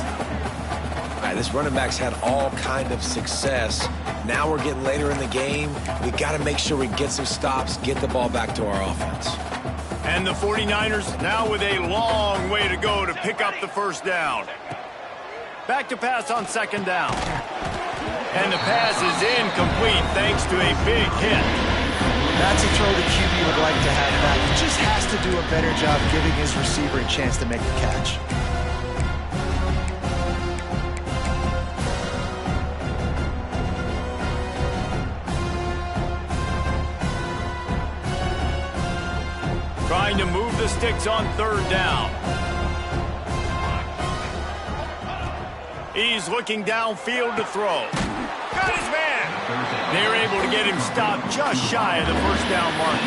[SPEAKER 3] All right, this running back's had all kind of success. Now we're getting later in the game. We got to make sure we get some stops, get the ball back to our offense.
[SPEAKER 1] And the 49ers now with a long way to go to pick up the 1st down. Back to pass on 2nd down. And the pass is incomplete thanks to a big hit.
[SPEAKER 2] That's a throw the QB would like to have back. He just has to do a better job giving his receiver a chance to make the catch.
[SPEAKER 1] Trying to move the sticks on 3rd down. He's looking downfield to throw. Got his man. They're able to get him stopped just shy of the 1st down mark.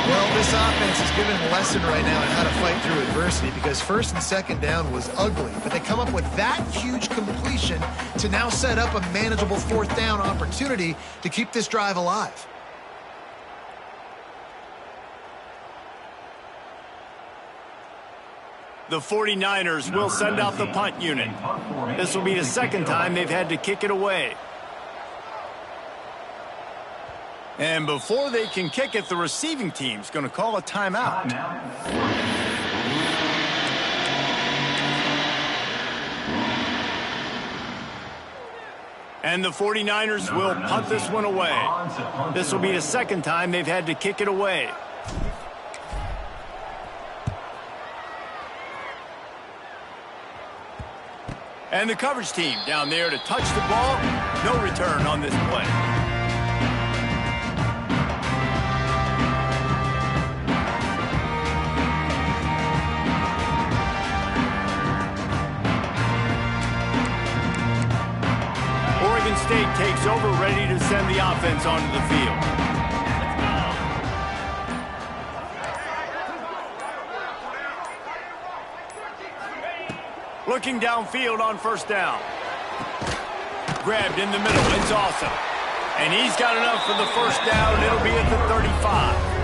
[SPEAKER 2] Well, this offense is giving him a lesson right now on how to fight through adversity because 1st and 2nd down was ugly, but they come up with that huge completion to now set up a manageable 4th down opportunity to keep this drive alive.
[SPEAKER 1] The 49ers will send out the punt unit. This will be the 2nd time they've had to kick it away. And before they can kick it, the receiving team's going to call a timeout. And the 49ers will punt this one away. This will be the second time they've had to kick it away. And the coverage team down there to touch the ball. No return on this play. Oregon State takes over, ready to send the offense onto the field. Looking downfield on first down. Grabbed in the middle. It's awesome. And he's got enough for the first down. It'll be at the 35.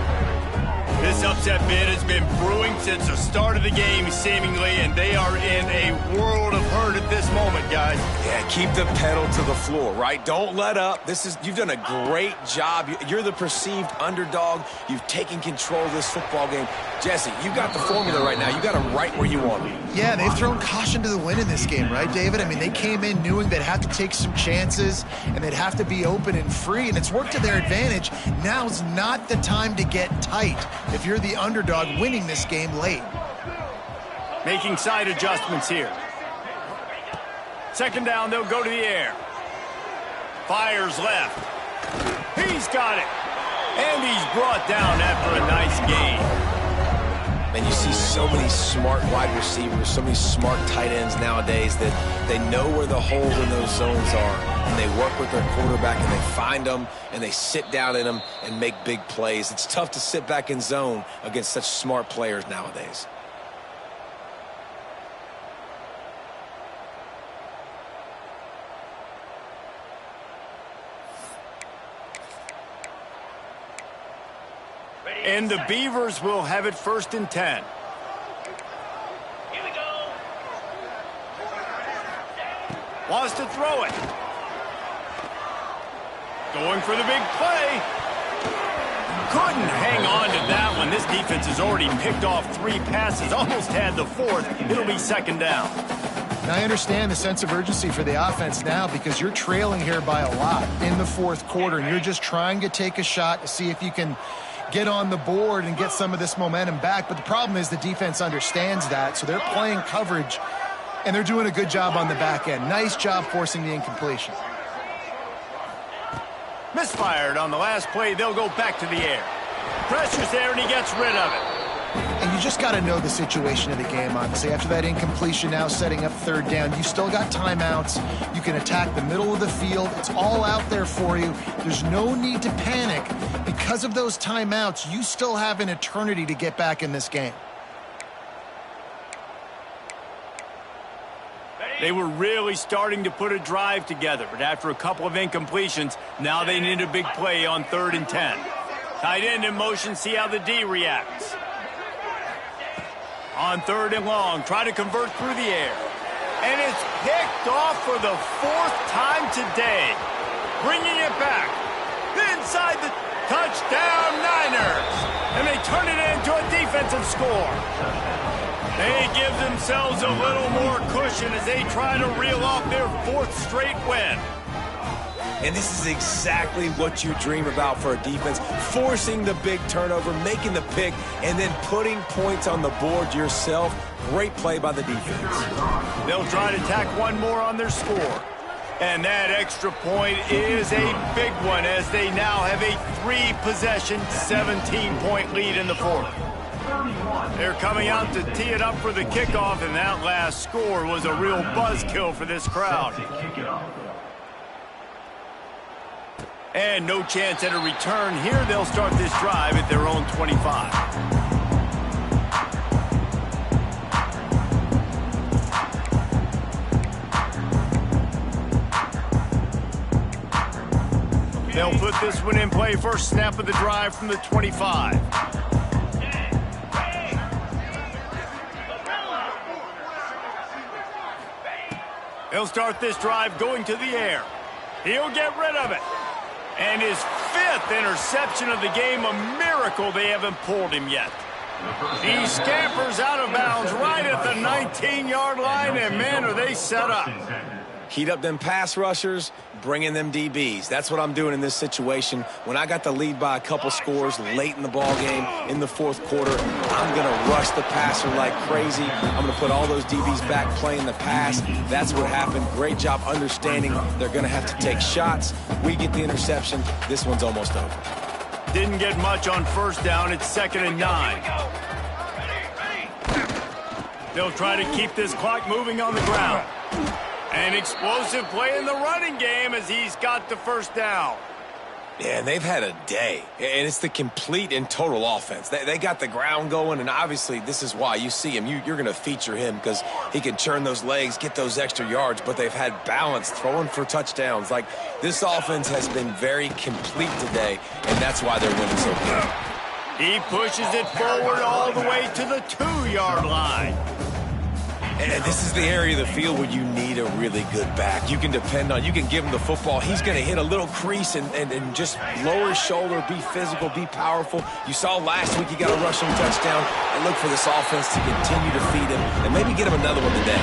[SPEAKER 1] This upset bid has been brewing since the start of the game, seemingly, and they are in a world of hurt at this moment, guys.
[SPEAKER 3] Yeah, keep the pedal to the floor, right? Don't let up. You've done a great job. You're the perceived underdog. You've taken control of this football game. Jesse, you got the formula right now. You got them right where you want them.
[SPEAKER 2] Yeah, they've thrown caution to the wind in this game, right, David? I mean, they came in knowing they'd have to take some chances and they'd have to be open and free, and it's worked to their advantage. Now's not the time to get tight if you're the underdog winning this game late.
[SPEAKER 1] Making side adjustments here. Second down, they'll go to the air. Fires left. He's got it. And he's brought down after a nice gain.
[SPEAKER 3] And you see so many smart wide receivers, so many smart tight ends nowadays that they know where the holes in those zones are, and they work with their quarterback, and they find them, and they sit down in them and make big plays. It's tough to sit back in zone against such smart players nowadays.
[SPEAKER 1] And the Beavers will have it 1st and 10.
[SPEAKER 4] Here we go.
[SPEAKER 1] Wants to throw it. Going for the big play. Couldn't hang on to that one. This defense has already picked off 3 passes, almost had the 4th. It'll be second down.
[SPEAKER 2] And I understand the sense of urgency for the offense now because you're trailing here by a lot in the 4th quarter, and you're just trying to take a shot to see if you can get on the board and get some of this momentum back. But the problem is the defense understands that, so they're playing coverage, and they're doing a good job on the back end. Nice job forcing the incompletion.
[SPEAKER 1] Misfired on the last play. They'll go back to the air. Pressure's there, and he gets rid of it.
[SPEAKER 2] And you just got to know the situation of the game, honestly. After that incompletion, now setting up 3rd down, you still got timeouts. You can attack the middle of the field. It's all out there for you. There's no need to panic. Because of those timeouts, you still have an eternity to get back in this game.
[SPEAKER 1] They were really starting to put a drive together, but after a couple of incompletions, now they need a big play on 3rd and 10. Tight end in motion, see how the D reacts. On 3rd and long, try to convert through the air. And it's picked off for the 4th time today. Bringing it back. Inside the touchdown Niners. And they turn it into a defensive score. They give themselves a little more cushion as they try to reel off their 4th straight win.
[SPEAKER 3] And this is exactly what you dream about for a defense, forcing the big turnover, making the pick, and then putting points on the board yourself. Great play by the defense.
[SPEAKER 1] They'll try to tack one more on their score. And that extra point is a big one as they now have a 3-possession, 17-point lead in the 4th. They're coming out to tee it up for the kickoff, and that last score was a real buzzkill for this crowd. And no chance at a return here. They'll start this drive at their own 25. They'll put this one in play. First snap of the drive from the 25. He'll start this drive going to the air. He'll get rid of it. And his 5th interception of the game, a miracle they haven't pulled him yet. He scampers out of bounds right at the 19-yard line, and man, are they set up.
[SPEAKER 3] Heat up them pass rushers, bring in them DBs. That's what I'm doing in this situation. When I got the lead by a couple scores late in the ball game, in the fourth quarter, I'm going to rush the passer like crazy. I'm going to put all those DBs back playing the pass. That's what happened. Great job understanding they're going to have to take shots. We get the interception. This one's almost over.
[SPEAKER 1] Didn't get much on first down. It's 2nd and 9. They'll try to keep this clock moving on the ground. An explosive play in the running game as he's got the first down.
[SPEAKER 3] Yeah, and they've had a day, and it's the complete and total offense. They got the ground going, and obviously this is why you see him. You're going to feature him because he can churn those legs, get those extra yards, but they've had balance, throwing for touchdowns. Like, this offense has been very complete today, and that's why they're winning so good.
[SPEAKER 1] He pushes it forward all the way to the 2-yard line.
[SPEAKER 3] And this is the area of the field where you need a really good back. You can depend on, you can give him the football. He's going to hit a little crease and just lower his shoulder, be physical, be powerful. You saw last week he got a rushing touchdown. And look for this offense to continue to feed him and maybe get him another one today.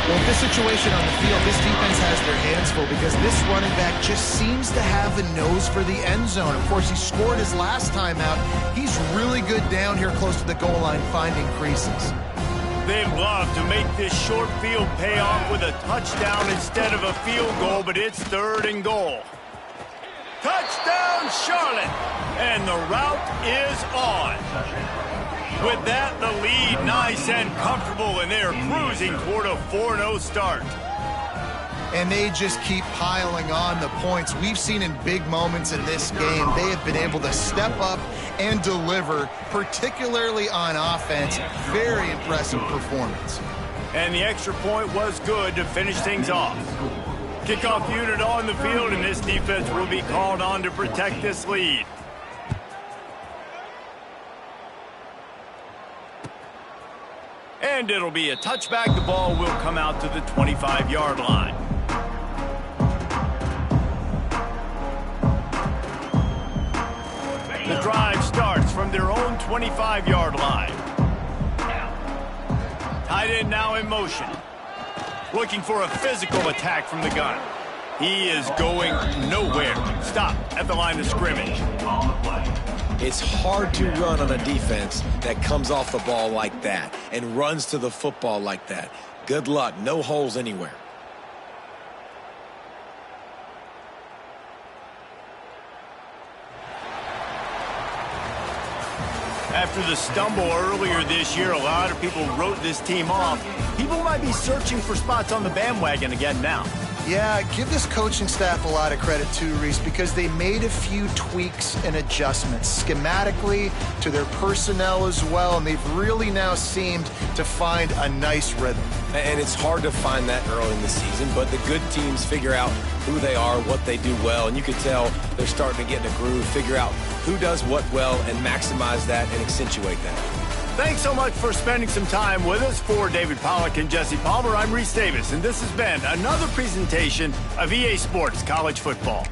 [SPEAKER 2] Well, in this situation on the field, this defense has their hands full because this running back just seems to have a nose for the end zone. Of course, he scored his last time out. He's really good down here close to the goal line finding creases.
[SPEAKER 1] They'd love to make this short field pay off with a touchdown instead of a field goal, but it's 3rd and goal. Touchdown, Charlotte! And the route is on. With that, the lead nice and comfortable, and they're cruising toward a 4-0 start.
[SPEAKER 2] And they just keep piling on the points. We've seen in big moments in this game, they have been able to step up and deliver, particularly on offense. Very impressive performance.
[SPEAKER 1] And the extra point was good to finish things off. Kickoff unit on the field, and this defense will be called on to protect this lead. And it'll be a touchback. The ball will come out to the 25-yard line. The drive starts from their own 25-yard line. Tight end now in motion. Looking for a physical attack from the gun. He is going nowhere. Stop at the line of scrimmage.
[SPEAKER 3] It's hard to run on a defense that comes off the ball like that and runs to the football like that. Good luck. No holes anywhere.
[SPEAKER 1] After the stumble earlier this year, a lot of people wrote this team off. People might be searching for spots on the bandwagon again now.
[SPEAKER 2] Yeah, give this coaching staff a lot of credit too, Reese, because they made a few tweaks and adjustments schematically to their personnel as well, and they've really now seemed to find a nice rhythm.
[SPEAKER 3] And it's hard to find that early in the season, but the good teams figure out who they are, what they do well, and you can tell they're starting to get in a groove, figure out who does what well, and maximize that and accentuate that.
[SPEAKER 1] Thanks so much for spending some time with us. For David Pollack and Jesse Palmer, I'm Reese Davis, and this has been another presentation of EA Sports College Football.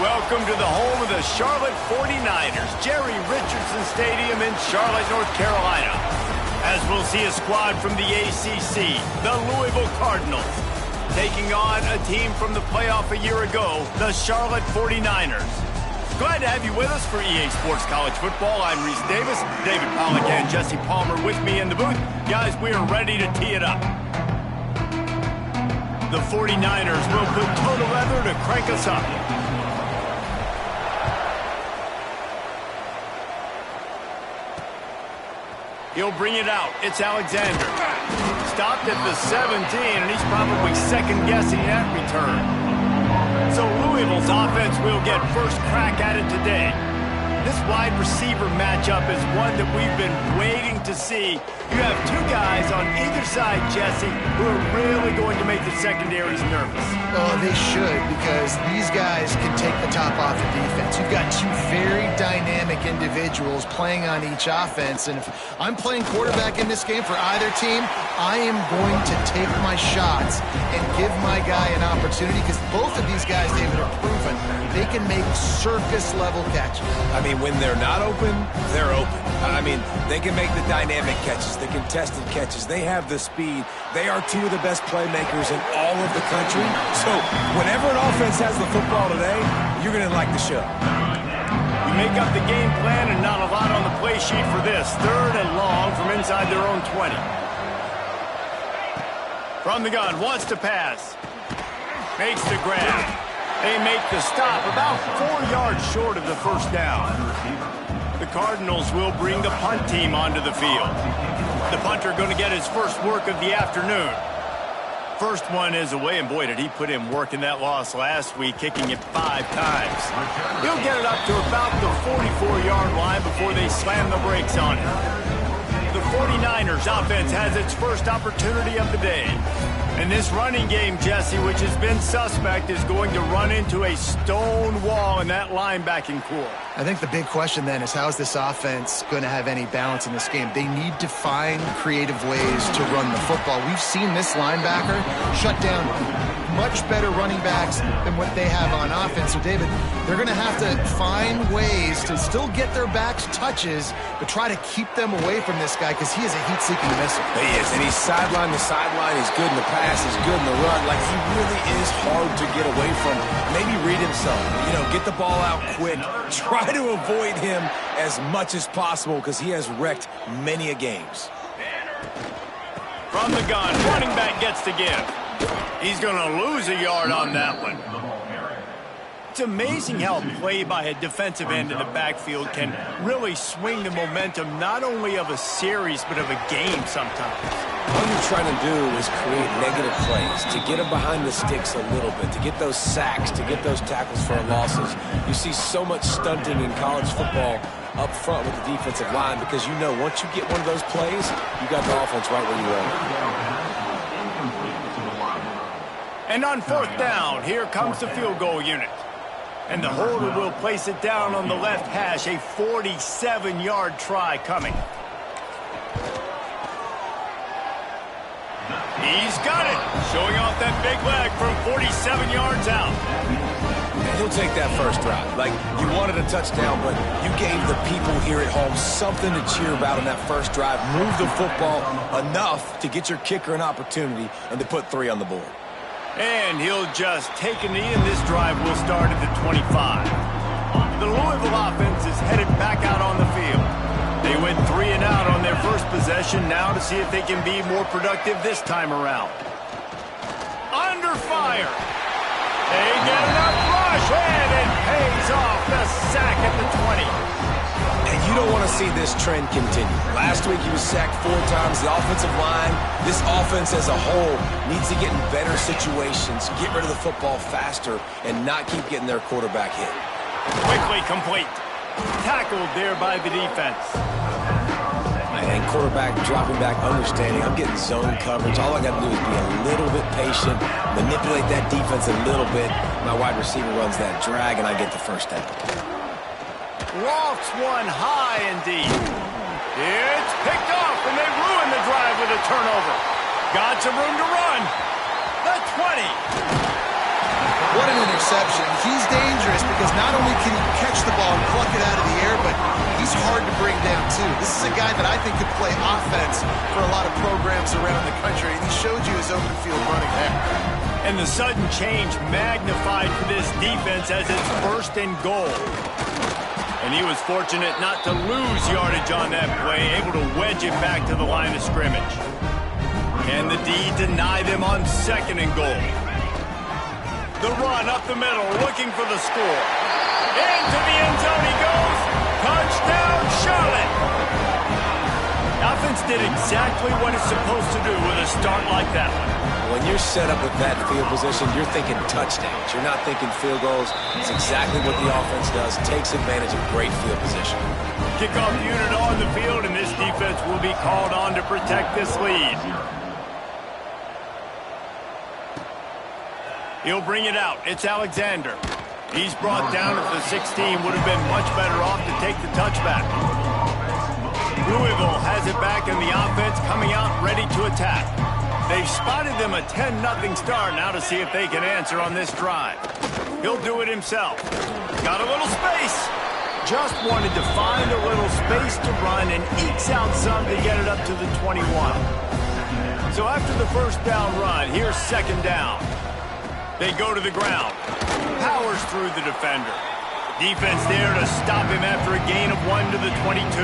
[SPEAKER 1] Welcome to the home of the Charlotte 49ers, Jerry Richardson Stadium in Charlotte, North Carolina. As we'll see a squad from the ACC, the Louisville Cardinals, taking on a team from the playoff a year ago, the Charlotte 49ers. Glad to have you with us for EA Sports College Football. I'm Reese Davis, David Pollack and Jesse Palmer with me in the booth. Guys, we are ready to tee it up. The 49ers will put total leather to crank us up. He'll bring it out. It's Alexander. Stopped at the 17, and he's probably second-guessing that return. So Louisville's offense will get first crack at it today. This wide receiver matchup is one that we've been waiting to see. You have two guys on either side, Jesse, who are really going to make the secondaries nervous.
[SPEAKER 2] Oh, they should, because these guys can take the top off the defense. You've got two very dynamic individuals playing on each offense, and if I'm playing quarterback in this game for either team, I am going to take my shots and give my guy an opportunity, because both of these guys, David, are proven they can make circus-level catches.
[SPEAKER 3] I mean, when they're not open, they're open. I mean, they can make the dynamic catches, the contested catches. They have the speed. They are two of the best playmakers in all of the country. So whenever an offense has the football today, you're going to like the show.
[SPEAKER 1] We make up the game plan and not a lot on the play sheet for this. 3rd and long from inside their own 20. From the gun, wants to pass. Makes the grab. They make the stop about 4 yards short of the first down. The Cardinals will bring the punt team onto the field. The punter going to get his first work of the afternoon. First one is away, and boy, did he put in work in that loss last week, kicking it 5 times. He'll get it up to about the 44-yard line before they slam the brakes on it. The 49ers offense has its first opportunity of the day. And this running game, Jesse, which has been suspect, is going to run into a stone wall in that linebacking core.
[SPEAKER 2] I think the big question then is, how is this offense going to have any balance in this game? They need to find creative ways to run the football. We've seen this linebacker shut down much better running backs than what they have on offense. So, David, they're going to have to find ways to still get their backs touches, but try to keep them away from this guy, because he is a heat-seeking missile.
[SPEAKER 3] He is, and he's sideline to sideline. He's good in the pass. He's good in the run. Like, he really is hard to get away from. Maybe read himself. You know, get the ball out quick. Try to avoid him as much as possible, because he has wrecked many a games.
[SPEAKER 1] From the gun, running back gets to give. He's going to lose a yard on that one. It's amazing how a play by a defensive end in the backfield can really swing the momentum not only of a series but of a game sometimes.
[SPEAKER 3] All you're trying to do is create negative plays, to get them behind the sticks a little bit, to get those sacks, to get those tackles for losses. You see so much stunting in college football up front with the defensive line because you know once you get one of those plays, you got the offense right where you want it.
[SPEAKER 1] And on fourth down, here comes the field goal unit. And the holder will place it down on the left hash, a 47-yard try coming. He's got it, showing off that big leg from 47 yards out.
[SPEAKER 3] He'll take that first drive. Like, you wanted a touchdown, but you gave the people here at home something to cheer about in that first drive. Move the football enough to get your kicker an opportunity and to put 3 on the board.
[SPEAKER 1] And he'll just take a knee, and this drive will start at the 25. The Louisville offense is headed back out on the field. They went 3 and out on their first possession, now to see if they can be more productive this time around. Under fire. They get enough rush, and it pays off the sack at the 20.
[SPEAKER 3] And you don't want to see this trend continue. Last week he was sacked 4 times. The offensive line, this offense as a whole, needs to get in better situations, get rid of the football faster, and not keep getting their quarterback hit.
[SPEAKER 1] Quickly complete. Tackled there by the defense.
[SPEAKER 3] And quarterback dropping back, understanding I'm getting zone coverage. All I got to do is be a little bit patient, manipulate that defense a little bit. My wide receiver runs that drag, and I get the first down.
[SPEAKER 1] Lofts one high and deep. It's picked off, and they ruin the drive with a turnover. Got some room to run. The 20.
[SPEAKER 2] What an interception. He's dangerous because not only can he catch the ball and pluck it out of the air, but he's hard to bring down, too. This is a guy that I think could play offense for a lot of programs around the country, and he showed you his open field running there.
[SPEAKER 1] And the sudden change magnified for this defense as it's 1st and goal. And he was fortunate not to lose yardage on that play, able to wedge it back to the line of scrimmage. Can the D deny them on 2nd and goal? The run up the middle, looking for the score. Into the end zone he goes. Touchdown, Charlotte! Offense did exactly what it's supposed to do with a start like that one.
[SPEAKER 3] When you're set up with that field position, you're thinking touchdowns. You're not thinking field goals. It's exactly what the offense does. Takes advantage of great field position.
[SPEAKER 1] Kickoff unit on the field, and this defense will be called on to protect this lead. He'll bring it out. It's Alexander. He's brought down at the 16. Would have been much better off to take the touchback. Louisville has it back, and the offense coming out ready to attack. They've spotted them a 10-0 start now to see if they can answer on this drive. He'll do it himself. Got a little space. Just wanted to find a little space to run and ekes out some to get it up to the 21. So after the first down run, here's 2nd down. They go to the ground. Powers through the defender. Defense there to stop him after a gain of 1 to the 22.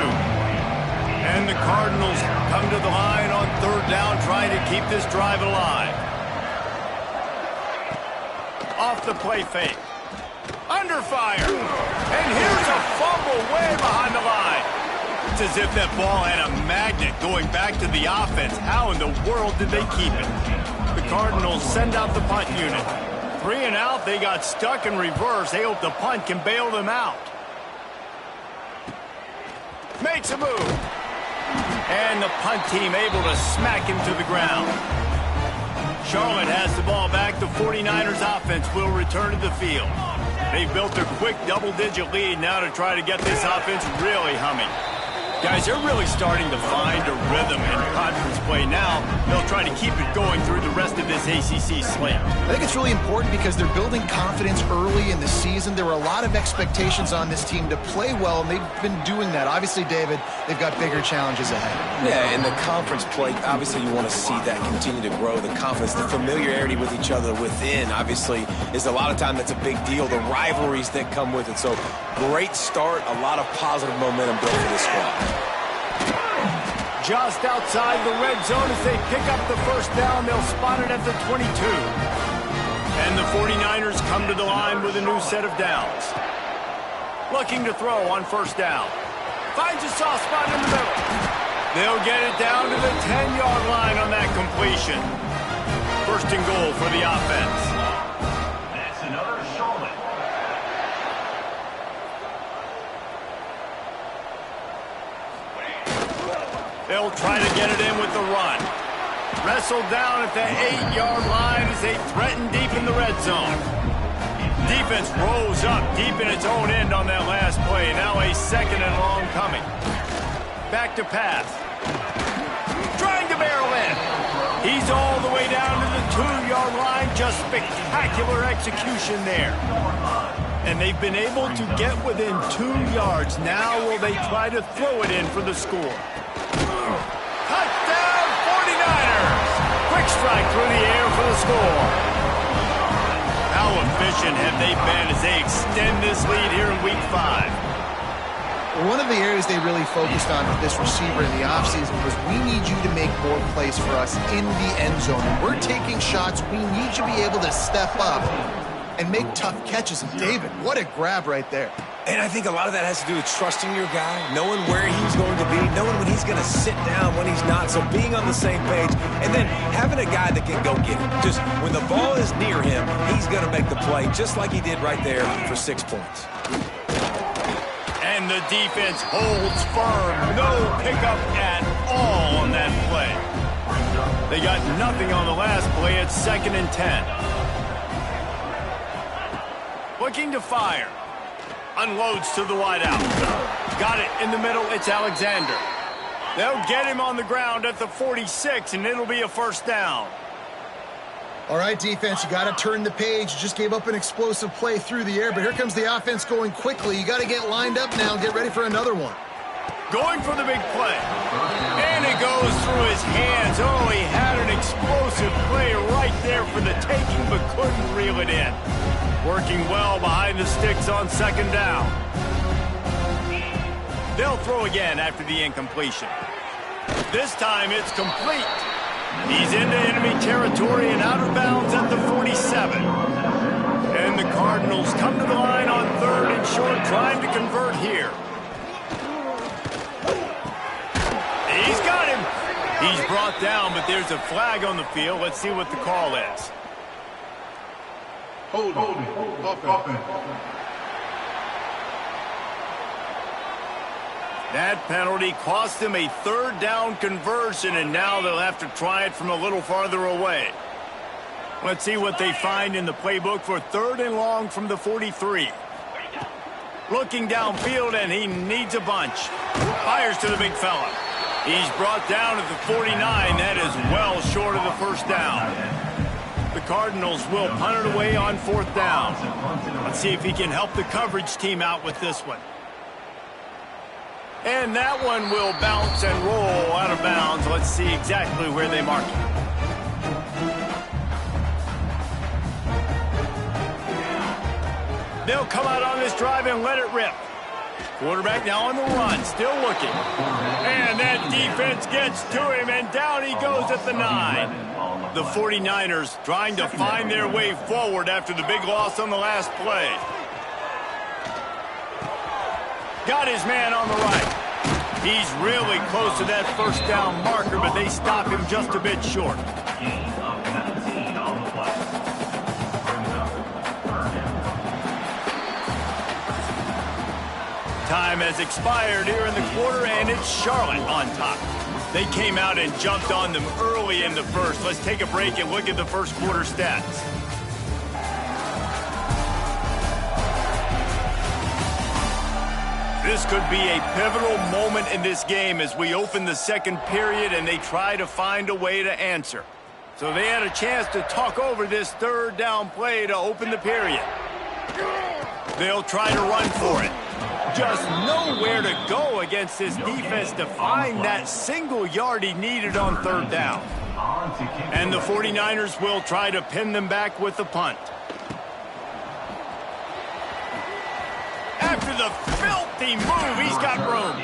[SPEAKER 1] And the Cardinals come to the line on 3rd down, trying to keep this drive alive. Off the play fake. Under fire. And here's a fumble way behind the line. It's as if that ball had a magnet going back to the offense. How in the world did they keep it? The Cardinals send out the punt unit. 3 and out, they got stuck in reverse. They hope the punt can bail them out. Makes a move. And the punt team able to smack him to the ground. Charlotte has the ball back. The 49ers offense will return to the field. They've built a quick double-digit lead now to try to get this offense really humming. Guys, they're really starting to find a rhythm in conference play now. They'll try to keep it going through the rest of this ACC slate.
[SPEAKER 2] I think it's really important because they're building confidence early in the season. There were a lot of expectations on this team to play well, and they've been doing that. Obviously, David, they've got bigger challenges ahead.
[SPEAKER 3] Yeah, in the conference play, obviously you want to see that continue to grow. The confidence, the familiarity with each other within, obviously, is a lot of time that's a big deal. The rivalries that come with it. So, great start, a lot of positive momentum built for this squad.
[SPEAKER 1] Just outside the red zone as they pick up the first down. They'll spot it at the 22. And the 49ers come to the line with a new set of downs. Looking to throw on first down. Finds a soft spot in the middle. They'll get it down to the 10-yard line on that completion. First and goal for the offense.
[SPEAKER 6] That's another Charlotte.
[SPEAKER 1] They'll try to get it in with the run. Wrestled down at the 8-yard line as they threaten deep in the red zone. Defense rose up deep in its own end on that last play. Now a second and long coming. Back to pass. Trying to barrel in. He's all the way down to the 2-yard line. Just spectacular execution there. And they've been able to get within 2 yards. Now will they try to throw it in for the score? Touchdown 49ers! Quick strike through the air for the score. How efficient have they been as they extend this lead here in Week 5?
[SPEAKER 2] One of the areas they really focused on with this receiver in the offseason was we need you to make more plays for us in the end zone. When we're taking shots, we need you to be able to step up and make tough catches. And David, what a grab right there.
[SPEAKER 3] And I think a lot of that has to do with trusting your guy, knowing where he's going to be, knowing when he's going to sit down, when he's not. So being on the same page, and then having a guy that can go get it. Just when the ball is near him, he's going to make the play, just like he did right there for 6 points.
[SPEAKER 1] And the defense holds firm. No pickup at all on that play. They got nothing on the last play. It's 2nd and 10. Looking to fire. Unloads to the wideout. Got it in the middle. It's Alexander. They'll get him on the ground at the 46, and it'll be a first down.
[SPEAKER 2] All right, defense, you got to turn the page. You just gave up an explosive play through the air, but here comes the offense going quickly. You got to get lined up now and get ready for another one.
[SPEAKER 1] Going for the big play. And it goes through his hands. Oh, he had an explosive play right there for the taking, but couldn't reel it in. Working well behind the sticks on 2nd down. They'll throw again after the incompletion. This time it's complete. He's into enemy territory and out of bounds at the 47. And the Cardinals come to the line on 3rd and short, trying to convert here. He's got him. He's brought down, but there's a flag on the field. Let's see what the call is.
[SPEAKER 7] Hold on.
[SPEAKER 1] That penalty cost them a 3rd down conversion, and now they'll have to try it from a little farther away. Let's see what they find in the playbook for 3rd and long from the 43. Looking downfield, and he needs a bunch. Fires to the big fella. He's brought down at the 49. That is well short of the first down. The Cardinals will punt it away on 4th down. Let's see if he can help the coverage team out with this one. And that one will bounce and roll out of bounds. Let's see exactly where they mark it. They'll come out on this drive and let it rip. Quarterback now on the run, still looking. And that defense gets to him, and down he goes at the 9. The 49ers trying to find their way forward after the big loss on the last play. Got his man on the right. He's really close to that first down marker, but they stop him just a bit short. Time has expired here in the quarter, and it's Charlotte on top. They came out and jumped on them early in the first. Let's take a break and look at the first quarter stats. This could be a pivotal moment in this game as we open the second period and they try to find a way to answer. So they had a chance to talk over this 3rd down play to open the period. They'll try to run for it. Just nowhere to go against this defense to find that single yard he needed on 3rd down. And the 49ers will try to pin them back with the punt. After the filthy move, he's got room.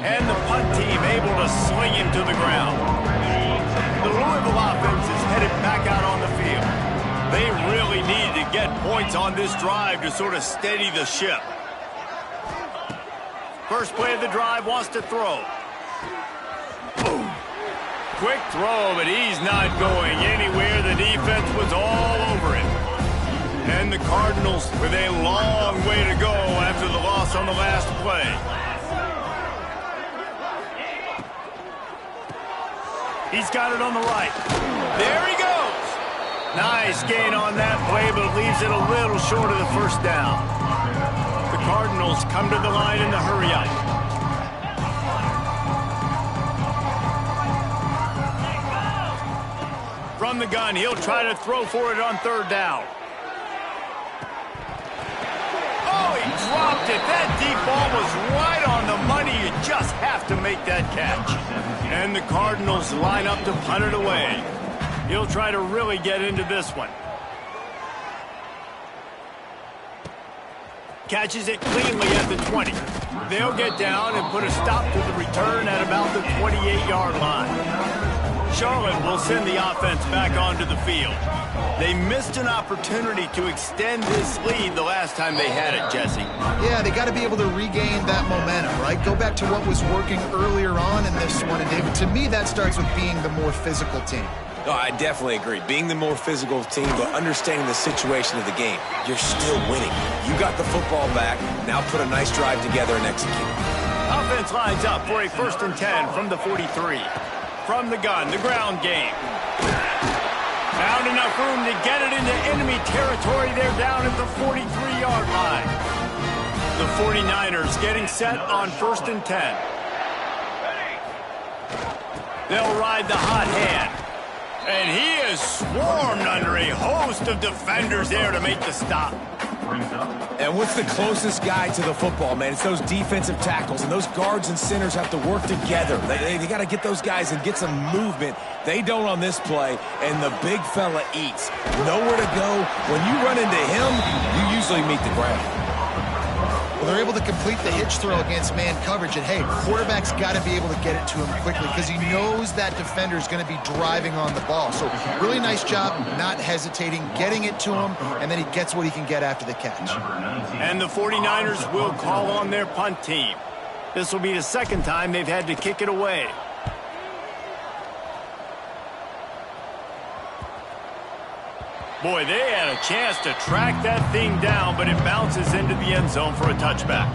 [SPEAKER 1] And the punt team able to sling him to the ground. The Louisville offense is headed back out on the field. They really need to get points on this drive to sort of steady the ship. First play of the drive, wants to throw. Quick throw, but he's not going anywhere. The defense was all over it. And the Cardinals with a long way to go after the loss on the last play. He's got it on the right. There he goes. Nice gain on that play, but it leaves it a little short of the first down. The Cardinals come to the line in the hurry-up. From the gun, he'll try to throw for it on third down. Oh, he dropped it. That deep ball was right on the money. You just have to make that catch. And the Cardinals line up to punt it away. He'll try to really get into this one. Catches it cleanly at the 20. They'll get down and put a stop to the return at about the 28-yard line. Charlotte will send the offense back onto the field. They missed an opportunity to extend this lead the last time they had it, Jesse.
[SPEAKER 2] Yeah, they got to be able to regain that momentum, right? Go back to what was working earlier on in this one. And, David, to me, that starts with being the more physical team.
[SPEAKER 3] No, I definitely agree. Being the more physical team, but understanding the situation of the game. You're still winning. You got the football back. Now put a nice drive together and execute.
[SPEAKER 1] Offense lines up for a 1st and 10 from the 43. From the gun, the ground game. Found enough room to get it into enemy territory. They're down at the 43-yard line. The 49ers getting set on 1st and 10. They'll ride the hot hand. And he is swarmed under a host of defenders there to make the stop.
[SPEAKER 3] And what's the closest guy to the football, man? It's those defensive tackles, and those guards and centers have to work together. They got to get those guys and get some movement. They don't on this play, and the big fella eats. Nowhere to go. When you run into him, you usually meet the ground.
[SPEAKER 2] Well, they're able to complete the hitch throw against man coverage. And, hey, quarterback's got to be able to get it to him quickly because he knows that defender is going to be driving on the ball. So really nice job not hesitating, getting it to him, and then he gets what he can get after the catch.
[SPEAKER 1] And the 49ers will call on their punt team. This will be the second time they've had to kick it away. Boy, they had a chance to track that thing down, but it bounces into the end zone for a touchback.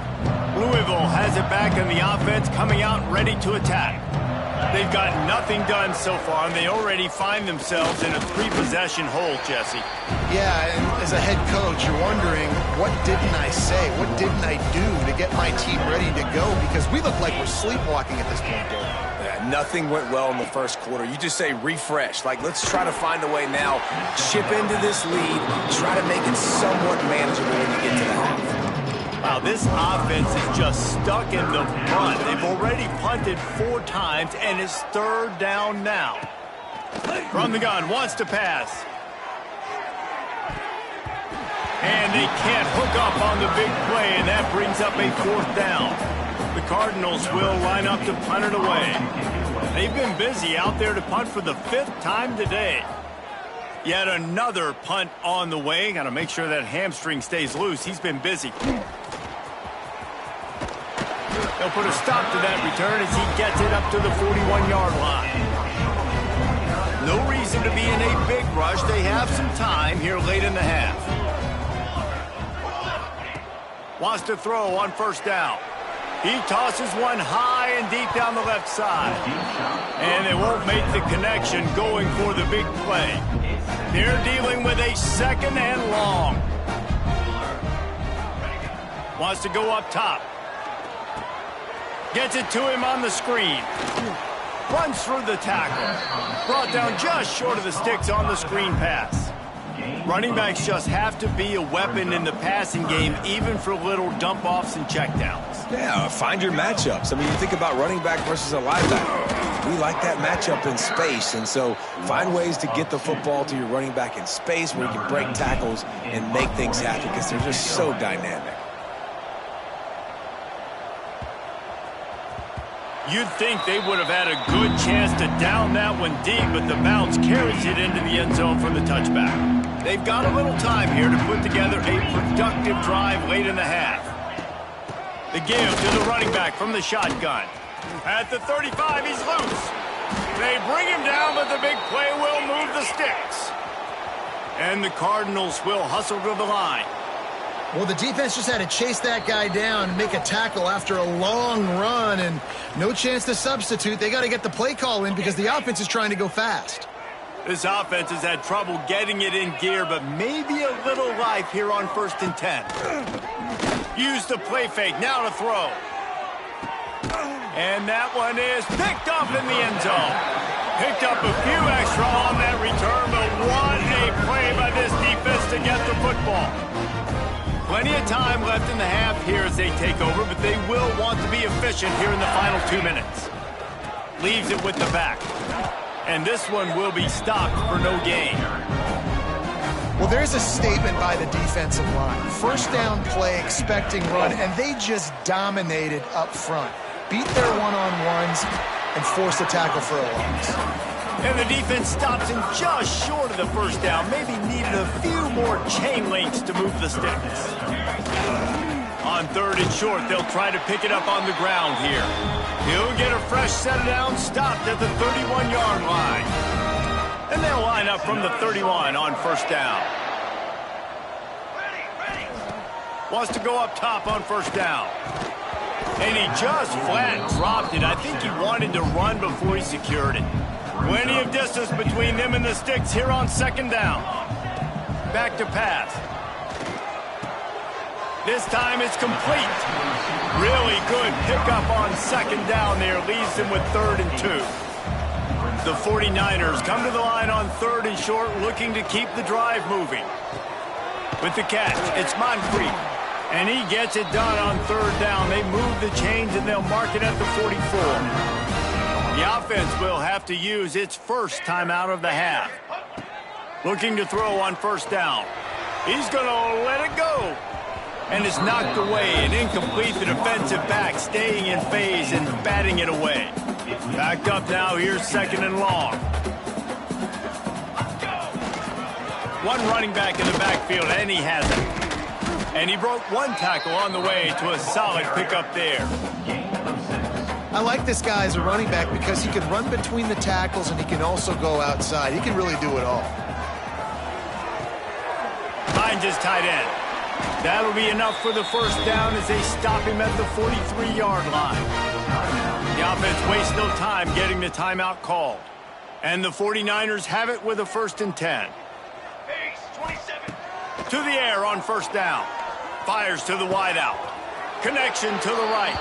[SPEAKER 1] Louisville has it back in the offense, coming out ready to attack. They've got nothing done so far, and they already find themselves in a 3-possession hole, Jesse.
[SPEAKER 2] Yeah, and as a head coach, you're wondering, what didn't I say? What didn't I do to get my team ready to go? Because we look like we're sleepwalking at this point, Dave.
[SPEAKER 3] Nothing went well in the first quarter. You just say refresh. Like, let's try to find a way now. Chip into this lead. Try to make it somewhat manageable when you get to the half.
[SPEAKER 1] Wow, this offense is just stuck in the punt. They've already punted 4 times, and it's 3rd down now. From the gun, wants to pass. And they can't hook up on the big play, and that brings up a 4th down. The Cardinals will line up to punt it away. They've been busy out there to punt for the 5th time today. Yet another punt on the way. Got to make sure that hamstring stays loose. He's been busy. They'll put a stop to that return as he gets it up to the 41-yard line. No reason to be in a big rush. They have some time here late in the half. Wants to throw on 1st down. He tosses one high and deep down the left side. And they won't make the connection going for the big play. They're dealing with a 2nd and long. Wants to go up top. Gets it to him on the screen. Runs through the tackle. Brought down just short of the sticks on the screen pass. Running backs just have to be a weapon in the passing game, even for little dump-offs and checkdowns.
[SPEAKER 3] Yeah, find your matchups. I mean, you think about running back versus a linebacker. We like that matchup in space, and so find ways to get the football to your running back in space where you can break tackles and make things happen because they're just so dynamic.
[SPEAKER 1] You'd think they would have had a good chance to down that one deep, but the bounce carries it into the end zone for the touchback. They've got a little time here to put together a productive drive late in the half. The give to the running back from the shotgun. At the 35, he's loose. They bring him down, but the big play will move the sticks. And the Cardinals will hustle to the line.
[SPEAKER 2] Well, the defense just had to chase that guy down and make a tackle after a long run, and no chance to substitute. They got to get the play call in because the offense is trying to go fast.
[SPEAKER 1] This offense has had trouble getting it in gear, but maybe a little life here on 1st and 10. Use the play fake, now to throw. And that one is picked up in the end zone. Picked up a few extra on that return, but what a play by this defense to get the football. Plenty of time left in the half here as they take over, but they will want to be efficient here in the final 2 minutes. Leaves it with the back. And this one will be stopped for no gain.
[SPEAKER 2] Well, there's a statement by the defensive line. First down play, expecting run, and they just dominated up front. Beat their one-on-ones and forced a tackle for a loss.
[SPEAKER 1] And the defense stops him just short of the first down. Maybe needed a few more chain links to move the sticks. On 3rd and short, they'll try to pick it up on the ground here. He'll get a fresh set down, stopped at the 31-yard line. And they'll line up from the 31 on 1st down. Wants to go up top on 1st down. And he just flat dropped it. I think he wanted to run before he secured it. Plenty of distance between them and the sticks here on 2nd down. Back to pass. This time it's complete. Really good pickup on 2nd down there. Leaves them with 3rd and 2. The 49ers come to the line on 3rd and short, looking to keep the drive moving. With the catch, it's Moncrief. And he gets it done on 3rd down. They move the chains and they'll mark it at the 44. The offense will have to use its first timeout of the half. Looking to throw on 1st down. He's going to let it go. And it's knocked away and incomplete. The defensive back staying in phase and batting it away. Backed up now, here's 2nd and long. One running back in the backfield, and he has it. And he broke one tackle on the way to a solid pickup there.
[SPEAKER 2] I like this guy as a running back because he can run between the tackles and he can also go outside. He can really do it all.
[SPEAKER 1] Finds his tight end. That'll be enough for the 1st down as they stop him at the 43-yard line. The offense wastes no time getting the timeout called. And the 49ers have it with a 1st and 10. To the air on 1st down. Fires to the wideout. Connection to the right.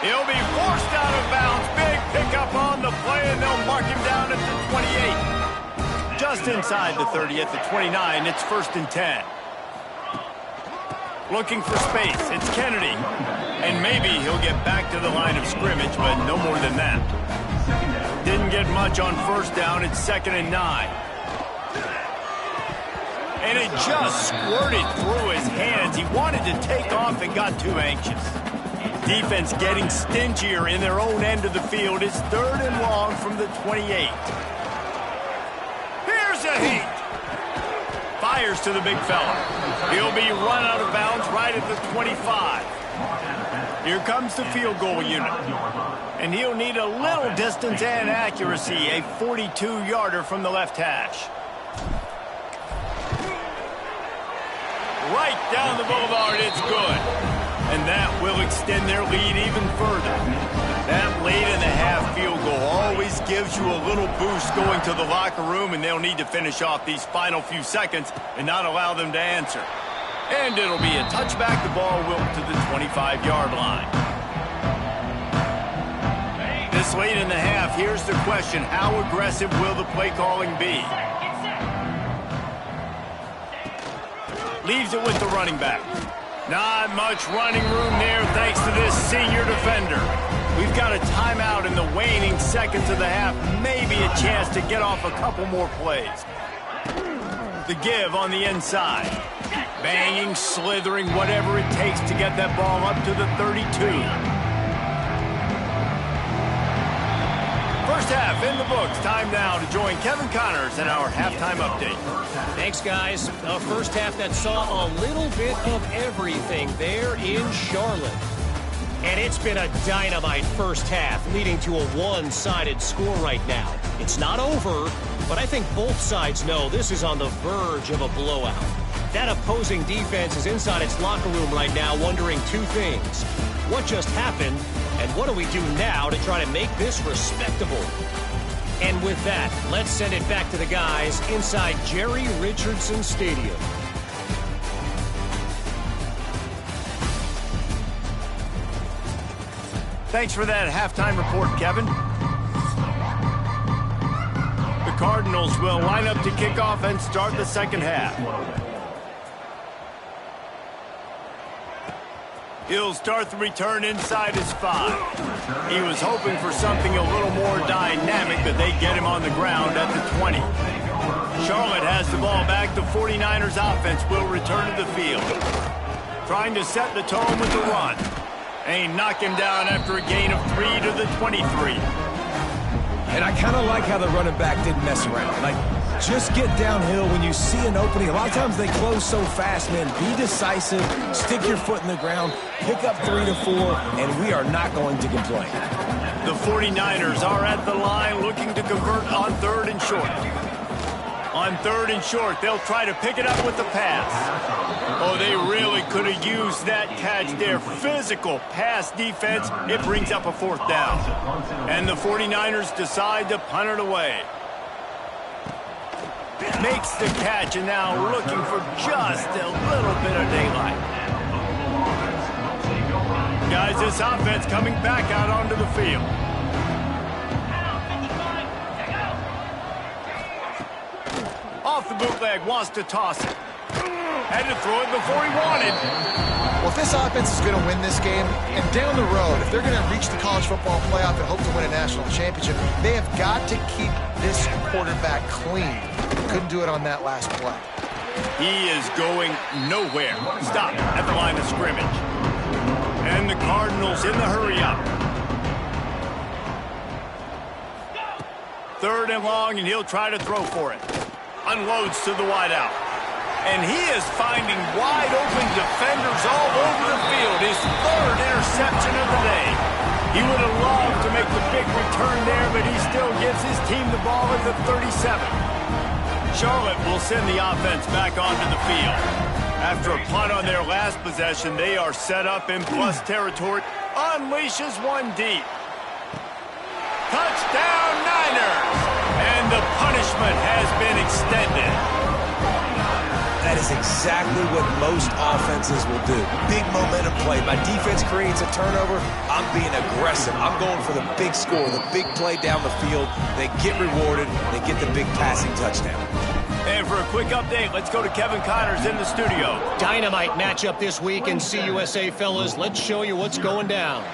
[SPEAKER 1] He'll be forced out of bounds. Big pickup on the play, and they'll mark him down at the 28. Just inside the 30 at the 29. It's 1st and 10. Looking for space. It's Kennedy. And maybe he'll get back to the line of scrimmage, but no more than that. Didn't get much on 1st down. It's 2nd and 9. And it just squirted through his hands. He wanted to take off and got too anxious. Defense getting stingier in their own end of the field. It's 3rd and long from the 28. Here's a heat. Fires to the big fella. He'll be run out of bounds right at the 25. Here comes the field goal unit. And he'll need a little distance and accuracy. A 42-yarder from the left hash. Right down the boulevard, it's good. And that will extend their lead even further. That late in the half field goal always gives you a little boost going to the locker room, and they'll need to finish off these final few seconds and not allow them to answer. And it'll be a touchback. The ball will to the 25-yard line. This late in the half, here's the question. How aggressive will the play calling be? Leaves it with the running back. Not much running room there thanks to this senior defender. We've got a timeout in the waning seconds of the half. Maybe a chance to get off a couple more plays. The give on the inside. Banging, slithering, whatever it takes to get that ball up to the 32. First half in the books. Time now to join Kevin Connors in our halftime update.
[SPEAKER 5] Thanks, guys. A first half that saw a little bit of everything there in Charlotte. And it's been a dynamite first half, leading to a one-sided score right now. It's not over, but I think both sides know this is on the verge of a blowout. That opposing defense is inside its locker room right now wondering two things. What just happened, and what do we do now to try to make this respectable? And with that, let's send it back to the guys inside Jerry Richardson Stadium.
[SPEAKER 1] Thanks for that halftime report, Kevin. The Cardinals will line up to kick off and start the second half. He'll start the return inside his 5. He was hoping for something a little more dynamic, but they get him on the ground at the 20. Charlotte has the ball back. The 49ers offense will return to the field. Trying to set the tone with the run. And knock him down after a gain of 3 to the 23.
[SPEAKER 3] And I kind of like how the running back didn't mess around. Like, just get downhill when you see an opening. A lot of times they close so fast, man. Be decisive, stick your foot in the ground, pick up 3 to 4, and we are not going to complain.
[SPEAKER 1] The 49ers are at the line looking to convert on 3rd and short. On 3rd and short, they'll try to pick it up with the pass. Oh, they really could have used that catch there. Physical pass defense. It brings up a 4th down. And the 49ers decide to punt it away. Makes the catch and now looking for just a little bit of daylight. Guys, this offense coming back out onto the field. Off the bootleg, wants to toss it. Had to throw it before he wanted.
[SPEAKER 2] Well, if this offense is going to win this game, and down the road, if they're going to reach the college football playoff and hope to win a national championship, they have got to keep this quarterback clean. Couldn't do it on that last play.
[SPEAKER 1] He is going nowhere. Stop at the line of scrimmage. And the Cardinals in the hurry-up. 3rd and long, and he'll try to throw for it. Unloads to the wideout. And he is finding wide-open defenders all over the field. His 3rd interception of the day. He would have loved to make the big return there, but he still gives his team the ball at the 37. Charlotte will send the offense back onto the field. After a punt on their last possession, they are set up in plus territory. Unleashes one deep. Touchdown, Niners! And the punishment has been extended.
[SPEAKER 3] That is exactly what most offenses will do. Big momentum play. My defense creates a turnover. I'm being aggressive. I'm going for the big score, the big play down the field. They get rewarded. They get the big passing touchdown.
[SPEAKER 1] And for a quick update, let's go to Kevin Connors in the studio.
[SPEAKER 5] Dynamite matchup this week in CUSA, fellas. Let's show you what's going down.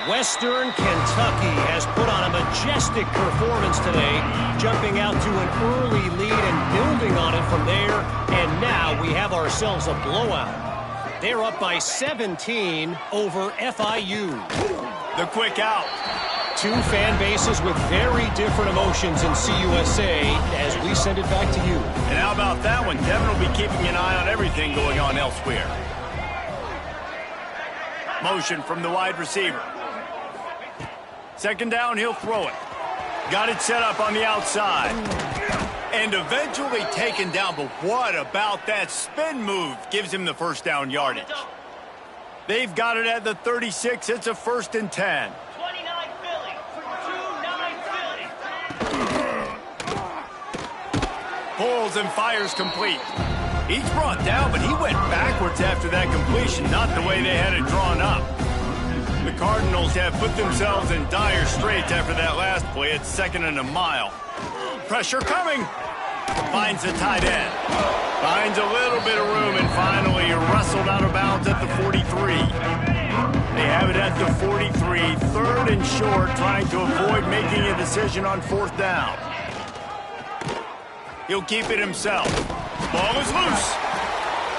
[SPEAKER 5] Western Kentucky has put on a majestic performance today, jumping out to an early lead and building on it from there. And now we have ourselves a blowout. They're up by 17 over FIU.
[SPEAKER 1] The quick out.
[SPEAKER 5] Two fan bases with very different emotions in CUSA as we send it back to you.
[SPEAKER 1] And how about that one? Devin will be keeping an eye on everything going on elsewhere. Motion from the wide receiver. 2nd down, he'll throw it. Got it set up on the outside. And eventually taken down, but what about that spin move? Gives him the 1st down yardage. They've got it at the 36. It's a 1st and 10.
[SPEAKER 4] 29 Philly. 29 Philly.
[SPEAKER 1] Pulls and fires complete. He's brought down, but he went backwards after that completion, not the way they had it drawn up. The Cardinals have put themselves in dire straits after that last play. It's 2nd and a mile. Pressure coming. Finds the tight end. Finds a little bit of room and finally wrestled out of bounds at the 43. They have it at the 43. 3rd and short, trying to avoid making a decision on 4th down. He'll keep it himself. Ball is loose.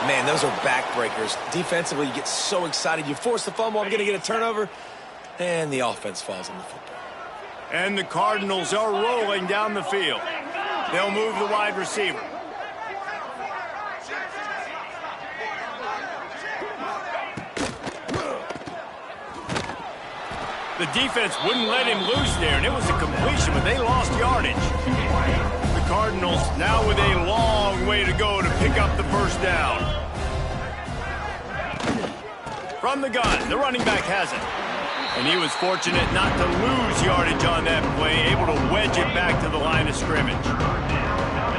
[SPEAKER 3] Man, those are backbreakers. Defensively, you get so excited. You force the fumble, I'm going to get a turnover, and the offense falls on the football.
[SPEAKER 1] And the Cardinals are rolling down the field. They'll move the wide receiver. The defense wouldn't let him loose there, and it was a completion, but they lost yardage. The Cardinals now with a long way to go to pick up the first down. From the gun, the running back has it. And he was fortunate not to lose yardage on that play, able to wedge it back to the line of scrimmage.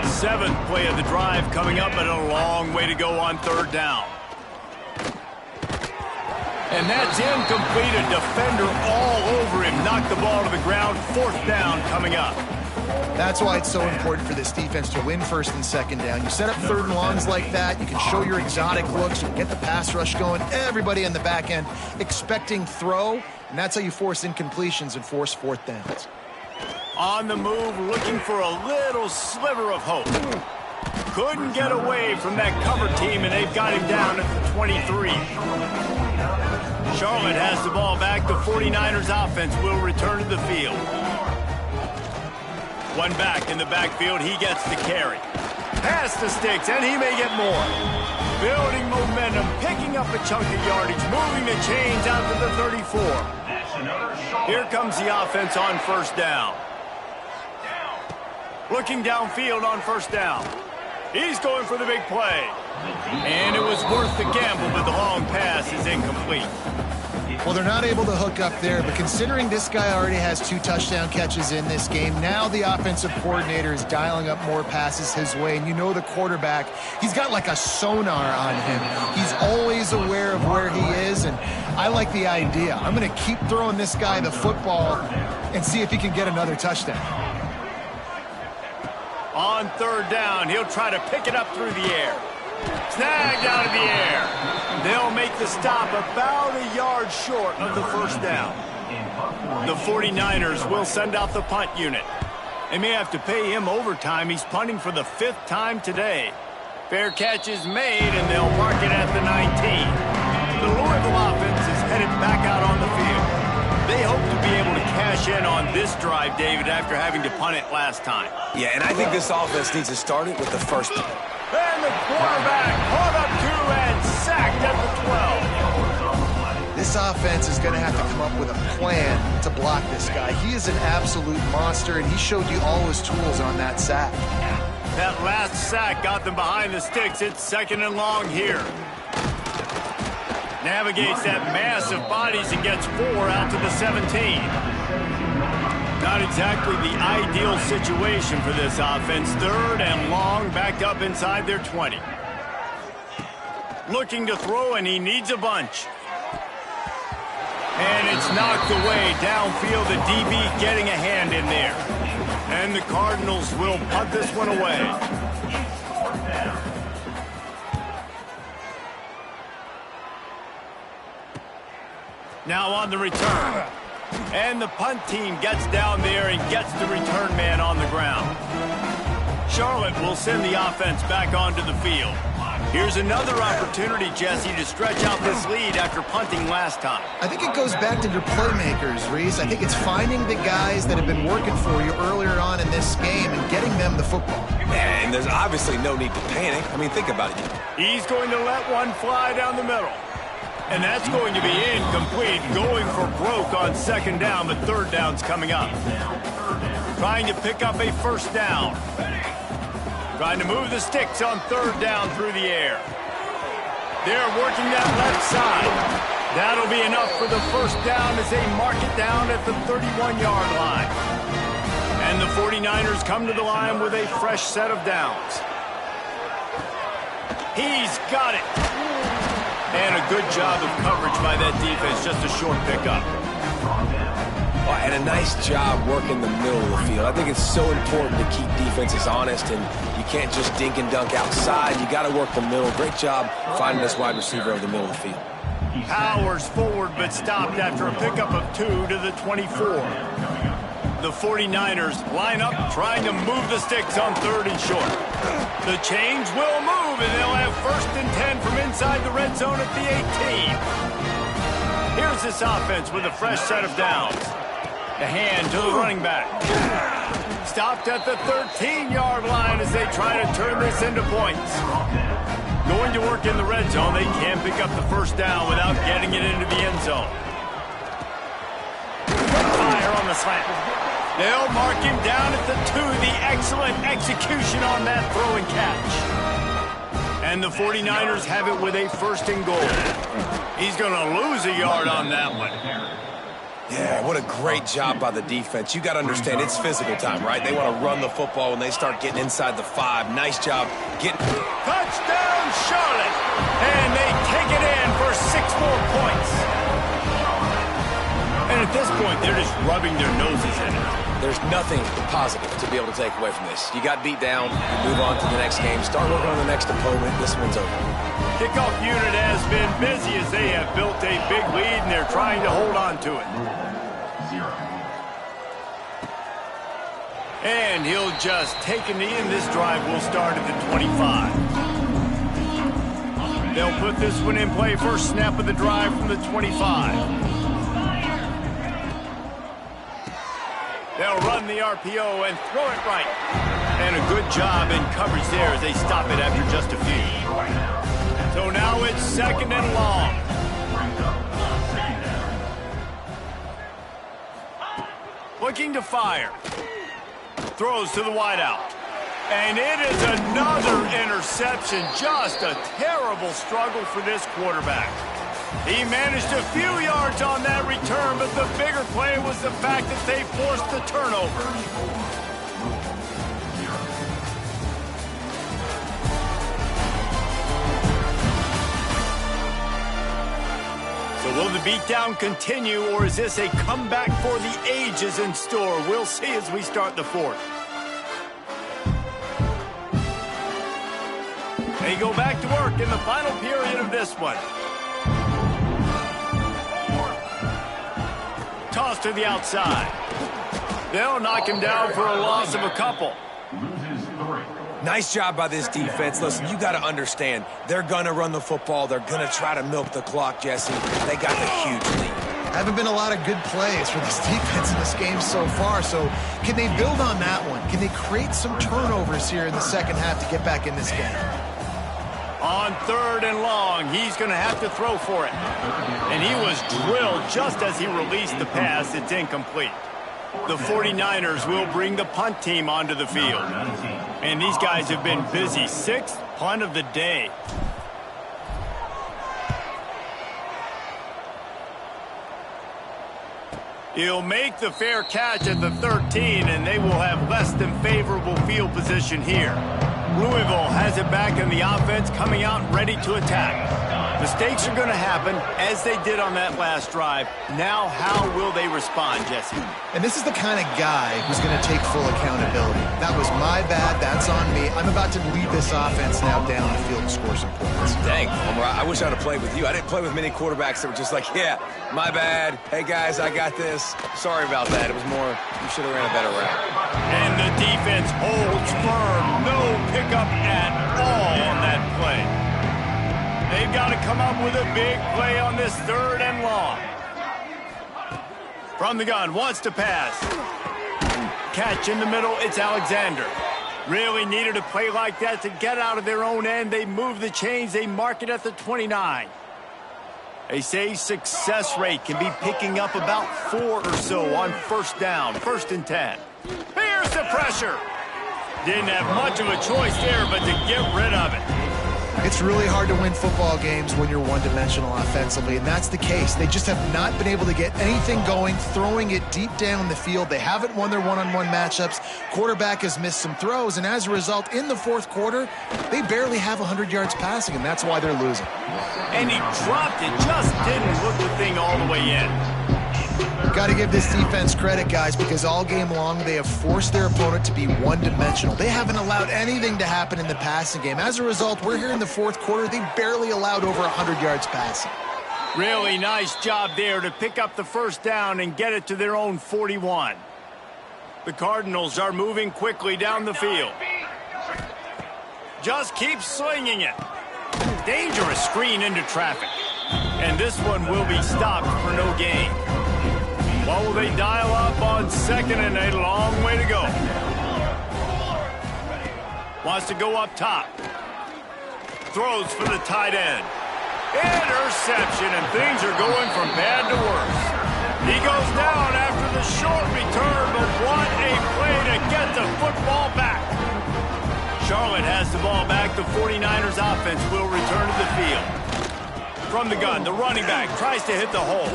[SPEAKER 1] 7th play of the drive coming up, but a long way to go on 3rd down. And that's incomplete. A defender all over him. Knocked the ball to the ground. 4th down coming up.
[SPEAKER 2] That's why it's so important for this defense to win 1st and 2nd down. You set up 3rd and longs like that. You can show your exotic looks. You can get the pass rush going. Everybody in the back end expecting throw. And that's how you force incompletions and force 4th downs.
[SPEAKER 1] On the move, looking for a little sliver of hope. Couldn't get away from that cover team, and they've got him down at the 23. Charlotte has the ball back. The 49ers offense will return to the field. One back in the backfield. He gets the carry. Pass the sticks, and he may get more. Building momentum, picking up a chunk of yardage, moving the chains out to the 34. Here comes the offense on 1st down. Looking downfield on 1st down. He's going for the big play. And it was worth the gamble, but the long pass is incomplete.
[SPEAKER 2] Well, they're not able to hook up there, but considering this guy already has 2 touchdown catches in this game, now the offensive coordinator is dialing up more passes his way. And you know the quarterback, he's got like a sonar on him. He's always aware of where he is, and I like the idea. I'm going to keep throwing this guy the football and see if he can get another touchdown.
[SPEAKER 1] On 3rd down, he'll try to pick it up through the air. Snagged out of the air. They'll make the stop about a yard short of the 1st down. The 49ers will send out the punt unit. They may have to pay him overtime. He's punting for the 5th time today. Fair catch is made, and they'll mark it at the 19. The Louisville offense is headed back out on the field. They hope to be able to cash in on this drive, David, after having to punt it last time.
[SPEAKER 3] Yeah, and I think this offense needs to start it with the first punt.
[SPEAKER 1] And the quarterback caught up to and sacked at the 12.
[SPEAKER 2] This offense is going to have to come up with a plan to block this guy. He is an absolute monster, and he showed you all his tools on that sack.
[SPEAKER 1] That last sack got them behind the sticks. It's 2nd and long here. Navigates that mass of bodies and gets 4 out to the 17. Not exactly the ideal situation for this offense. 3rd and long, backed up inside their 20. Looking to throw, and he needs a bunch. And it's knocked away downfield. The DB getting a hand in there. And the Cardinals will punt this one away. Now on the return. And the punt team gets down there and gets the return man on the ground. Charlotte will send the offense back onto the field. Here's another opportunity, Jesse, to stretch out this lead after punting last time.
[SPEAKER 2] I think it goes back to your playmakers, Reese. I think it's finding the guys that have been working for you earlier on in this game and getting them the football.
[SPEAKER 3] And there's obviously no need to panic. I mean, think about it.
[SPEAKER 1] He's going to let one fly down the middle. And that's going to be incomplete, going for broke on 2nd down, but 3rd down's coming up. Trying to pick up a 1st down. Trying to move the sticks on 3rd down through the air. They're working that left side. That'll be enough for the 1st down as they mark it down at the 31-yard line. And the 49ers come to the line with a fresh set of downs. He's got it. And a good job of coverage by that defense, just a short pickup.
[SPEAKER 3] And a nice job working the middle of the field. I think it's so important to keep defenses honest, and you can't just dink and dunk outside. You got to work the middle. Great job finding this wide receiver over the middle of the field.
[SPEAKER 1] Powers forward, but stopped after a pickup of 2 to the 24. The 49ers line up, trying to move the sticks on 3rd and short. The chains will move, and they'll have 1st and 10 from inside the red zone at the 18. Here's this offense with a fresh set of downs. The hand to the running back. Stopped at the 13-yard line as they try to turn this into points. Going to work in the red zone. They can't pick up the 1st down without getting it into the end zone. on the slant. They'll mark him down at the 2. The excellent execution on that throw and catch. And the 49ers have it with a 1st and goal. He's going to lose a yard on that one.
[SPEAKER 3] Yeah, what a great job by the defense. You got to understand, it's physical time, right? They want to run the football when they start getting inside the 5. Nice job getting...
[SPEAKER 1] Touchdown, Charlotte! And they take it in for 6 more points. And at this point, they're just rubbing their noses in it.
[SPEAKER 3] There's nothing positive to be able to take away from this. You got beat down, you move on to the next game, start working on the next opponent. This one's over.
[SPEAKER 1] Kickoff unit has been busy as they have built a big lead, and they're trying to hold on to it. And he'll just take a knee, and this drive will start at the 25. They'll put this one in play. First snap of the drive from the 25. They'll run the RPO and throw it right. And a good job in coverage there as they stop it after just a few. So now it's 2nd and long. Looking to fire. Throws to the wideout. And it is another interception. Just a terrible struggle for this quarterback. He managed a few yards on that return, but the bigger play was the fact that they forced the turnover. So will the beatdown continue, or is this a comeback for the ages in store? We'll see as we start the 4th. They go back to work in the final period of this one. Toss to the outside. They'll knock him down for a loss of a couple.
[SPEAKER 3] Nice job by this defense. Listen, you got to understand, they're going to run the football. They're going to try to milk the clock, Jesse. They got the huge lead.
[SPEAKER 2] Haven't been a lot of good plays for this defense in this game so far, so can they build on that one? Can they create some turnovers here in the second half to get back in this game?
[SPEAKER 1] On 3rd and long, he's going to have to throw for it. And he was drilled just as he released the pass. It's incomplete. The 49ers will bring the punt team onto the field. And these guys have been busy. 6th punt of the day. He'll make the fair catch at the 13, and they will have less than favorable field position here. Louisville has it back in the offense, coming out ready to attack. Mistakes are going to happen, as they did on that last drive. Now, how will they respond, Jesse?
[SPEAKER 2] And this is the kind of guy who's going to take full accountability. That was my bad. That's on me. I'm about to lead this offense now down the field and score some points.
[SPEAKER 3] Dang, Homer, I wish I'd have played with you. I didn't play with many quarterbacks that were just like, yeah, my bad. Hey, guys, I got this. Sorry about that. It was more, you should have ran a better route.
[SPEAKER 1] And the defense holds firm. No pickup at all on that play. They've got to come up with a big play on this 3rd and long. From the gun, wants to pass. Catch in the middle, it's Alexander. Really needed a play like that to get out of their own end. They move the chains, they mark it at the 29. They say success rate can be picking up about 4 or so on 1st down, 1st and 10. Here's the pressure. Didn't have much of a choice there, but to get rid of it.
[SPEAKER 2] It's really hard to win football games when you're one-dimensional offensively, and that's the case. They just have not been able to get anything going, throwing it deep down the field. They haven't won their one-on-one matchups. Quarterback has missed some throws, and as a result, in the 4th quarter, they barely have 100 yards passing, and that's why they're losing.
[SPEAKER 1] And he dropped it, just didn't look the thing all the way in.
[SPEAKER 2] Got to give this defense credit, guys, because all game long they have forced their opponent to be one-dimensional. They haven't allowed anything to happen in the passing game. As a result, we're here in the 4th quarter. They barely allowed over 100 yards passing.
[SPEAKER 1] Really nice job there to pick up the 1st down and get it to their own 41. The Cardinals are moving quickly down the field. Just keep slinging it. Dangerous screen into traffic. And this one will be stopped for no gain. What will they dial up on 2nd and a long way to go? Wants to go up top. Throws for the tight end. Interception, and things are going from bad to worse. He goes down after the short Charlotte has the ball back. The 49ers offense will return to the field. From the gun, the running back tries to hit the hole.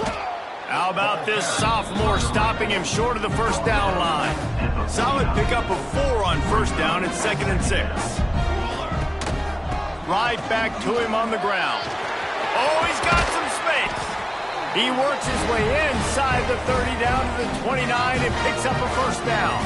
[SPEAKER 1] How about this sophomore stopping him short of the first down line? Solid pickup of 4 on first down. It's 2nd and 6. Right back to him on the ground. Oh, he's got some space. He works his way inside the 30 down to the 29 and picks up a first down.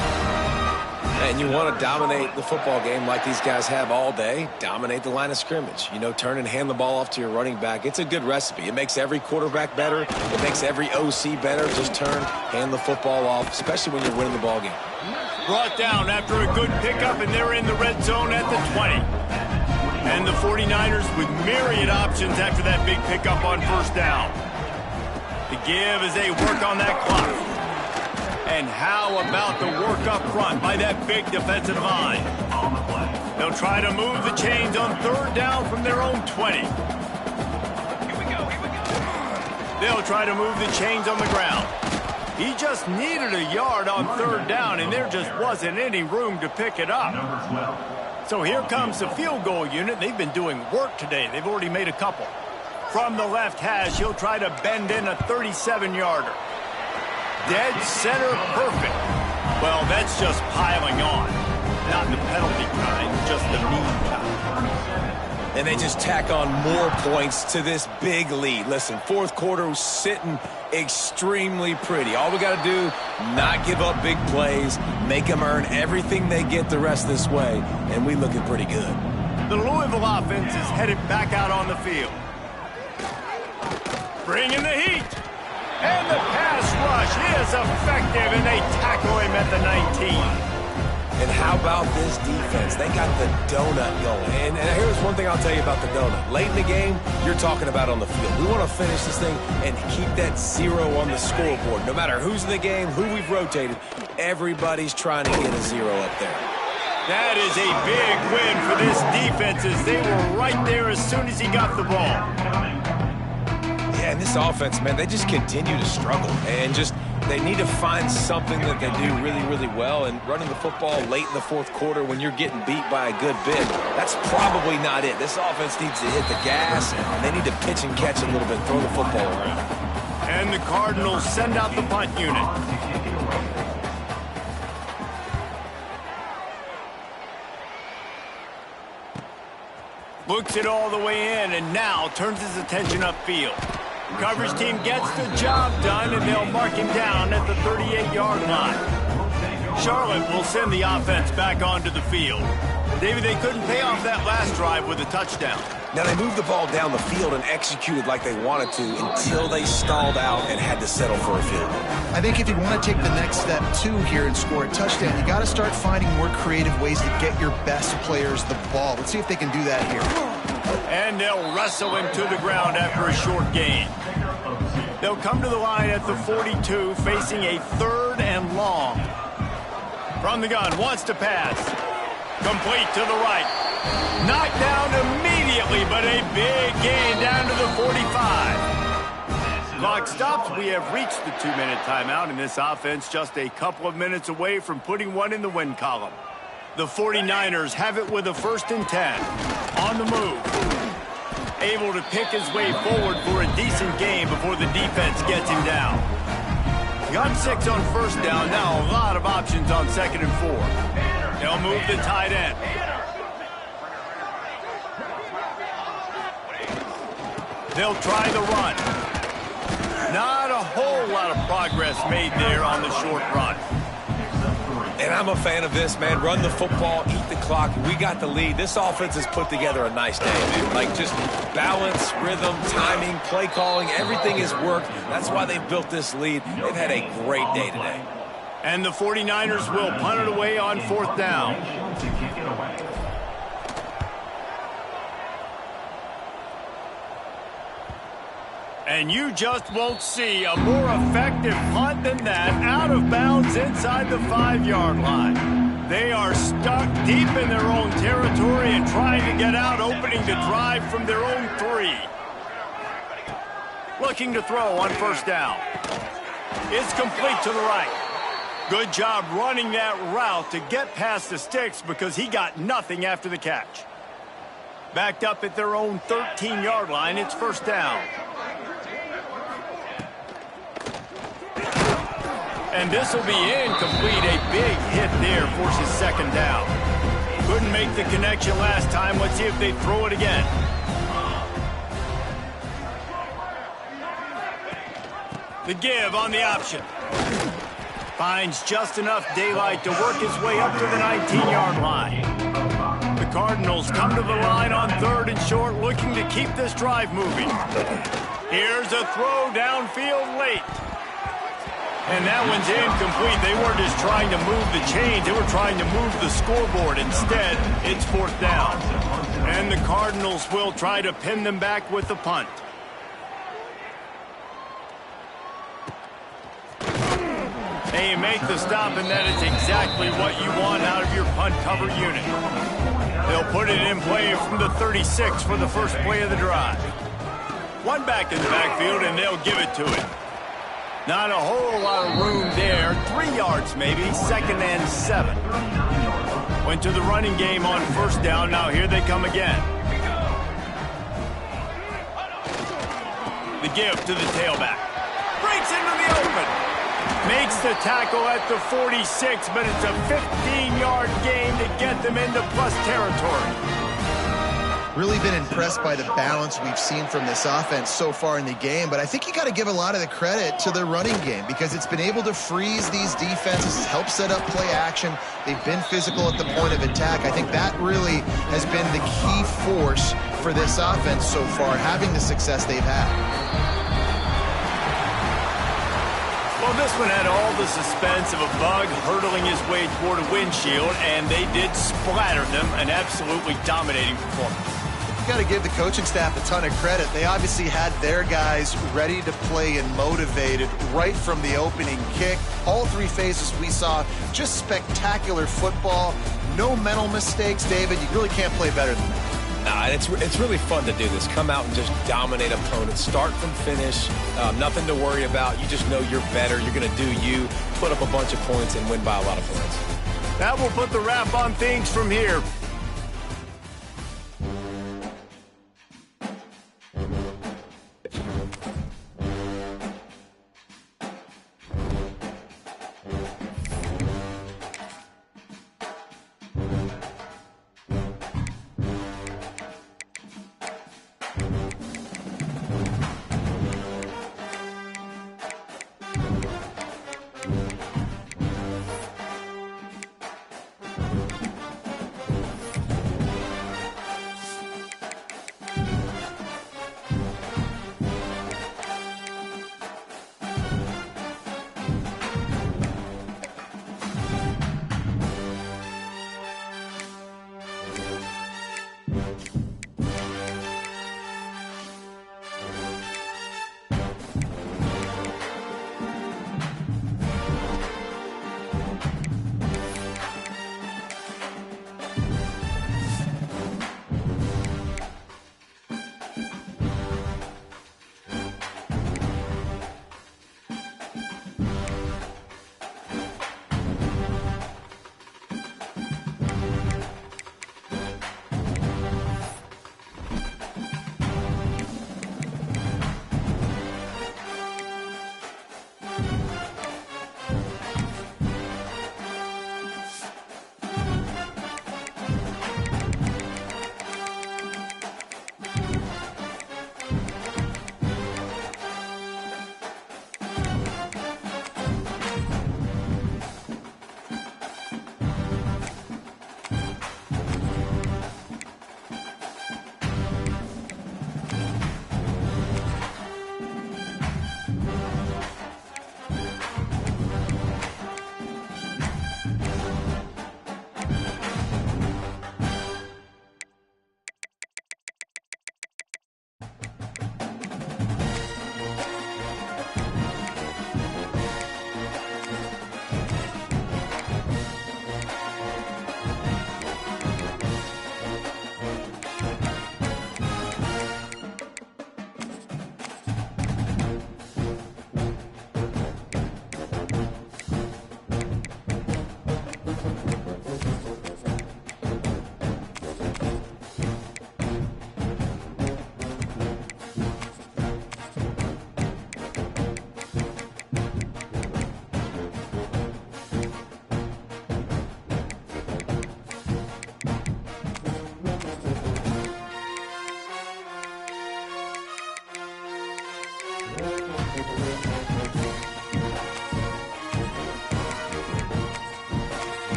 [SPEAKER 3] And you want to dominate the football game like these guys have all day. Dominate the line of scrimmage. You know, turn and hand the ball off to your running back. It's a good recipe. It makes every quarterback better. It makes every OC better. Just turn, hand the football off, especially when you're winning the ball game.
[SPEAKER 1] Brought down after a good pickup, and they're in the red zone at the 20. And the 49ers with myriad options after that big pickup on first down. The give as they work on that clock. And how about the work up front by that big defensive line? They'll try to move the chains on third down from their own 20. They'll try to move the chains on the ground. He just needed a yard on third down, and there just wasn't any room to pick it up. So here comes the field goal unit. They've been doing work today. They've already made a couple. From the left hash, he'll try to bend in a 37-yarder. Dead center perfect. Well, that's just piling on. Not the penalty kind, just the mean kind.
[SPEAKER 3] And they just tack on more points to this big lead. Listen, fourth quarter was sitting extremely pretty. All we got to do, not give up big plays, make them earn everything they get the rest of this way, and we looking pretty good.
[SPEAKER 1] The Louisville offense is headed back out on the field. Bringing the heat. And the pass rush is effective, and they tackle him at the 19.
[SPEAKER 3] And how about this defense? They got the donut going. And here's one thing I'll tell you about the donut. Late in the game, you're talking about on the field. We want to finish this thing and keep that 0 on the scoreboard. No matter who's in the game, who we've rotated, everybody's trying to get a 0 up there.
[SPEAKER 1] That is a big win for this defense, as they were right there as soon as he got the ball.
[SPEAKER 3] Yeah, and this offense, man, they just continue to struggle. And they need to find something that they do really, really well. And running the football late in the fourth quarter when you're getting beat by a good bit, that's probably not it. This offense needs to hit the gas, and they need to pitch and catch a little bit, throw the football around.
[SPEAKER 1] And the Cardinals send out the punt unit. Looks it all the way in, and now turns his attention upfield. Coverage team gets the job done, and they'll mark him down at the 38-yard line. Charlotte will send the offense back onto the field. David, they couldn't pay off that last drive with a touchdown.
[SPEAKER 3] Now, they moved the ball down the field and executed like they wanted to until they stalled out and had to settle for a field goal.
[SPEAKER 2] I think if you want to take the next step, too, here and score a touchdown, you got to start finding more creative ways to get your best players the ball. Let's see if they can do that here.
[SPEAKER 1] And they'll wrestle him to the ground after a short gain. They'll come to the line at the 42, facing a 3rd and long. From the gun, wants to pass. Complete to the right. Knocked down immediately, but a big gain down to the 45. Clock stops. We have reached the 2-minute timeout, and this offense just a couple of minutes away from putting one in the win column. The 49ers have it with a 1st and 10. On the move. Able to pick his way forward for a decent game before the defense gets him down. Got 6 on first down. Now a lot of options on 2nd and 4. They'll move the tight end. They'll try the run. Not a whole lot of progress made there on the short run.
[SPEAKER 3] And I'm a fan of this, man. Run the football, eat the clock. We got the lead. This offense has put together a nice day, man. Like, just balance, rhythm, timing, play calling, everything has worked. That's why they've built this lead. They've had a great day today.
[SPEAKER 1] And the 49ers will punt it away on 4th down. And you just won't see a more effective punt than that, out of bounds inside the 5-yard line. They are stuck deep in their own territory and trying to get out, opening the drive from their own 3. Looking to throw on 1st down. It's complete to the right. Good job running that route to get past the sticks because he got nothing after the catch. Backed up at their own 13-yard line, it's first down. And this will be incomplete. A big hit there forces second down. Couldn't make the connection last time. Let's see if they throw it again. The give on the option. Finds just enough daylight to work his way up to the 19-yard line. The Cardinals come to the line on 3rd and short, looking to keep this drive moving. Here's a throw downfield late. And that one's incomplete. They weren't just trying to move the chains. They were trying to move the scoreboard. Instead, it's fourth down. And the Cardinals will try to pin them back with the punt. And you make the stop, and that is exactly what you want out of your punt cover unit. They'll put it in play from the 36 for the first play of the drive. One back in the backfield, and they'll give it to it. Not a whole lot of room there. 3 yards maybe, 2nd and 7. Went to the running game on first down. Now here they come again. The give to the tailback. Breaks into the open. Makes the tackle at the 46, but it's a 15-yard gain to get them into plus territory.
[SPEAKER 2] Really been impressed by the balance we've seen from this offense so far in the game, but I think you got to give a lot of the credit to the running game because it's been able to freeze these defenses, help set up play action. They've been physical at the point of attack. I think that really has been the key force for this offense so far, having the success they've had.
[SPEAKER 1] Well, this one had all the suspense of a bug hurtling his way toward a windshield, and they did splatter them. An absolutely dominating performance.
[SPEAKER 2] Got to give the coaching staff a ton of credit. They obviously had their guys ready to play and motivated right from the opening kick. All 3 phases we saw, just spectacular football. No mental mistakes, David. You really can't play better than that.
[SPEAKER 3] And it's really fun to do this. Come out and just dominate opponents. Start from finish. Nothing to worry about. You just know you're better. You're going to do you. Put up a bunch of points and win by a lot of points.
[SPEAKER 1] That will put the wrap on things from here.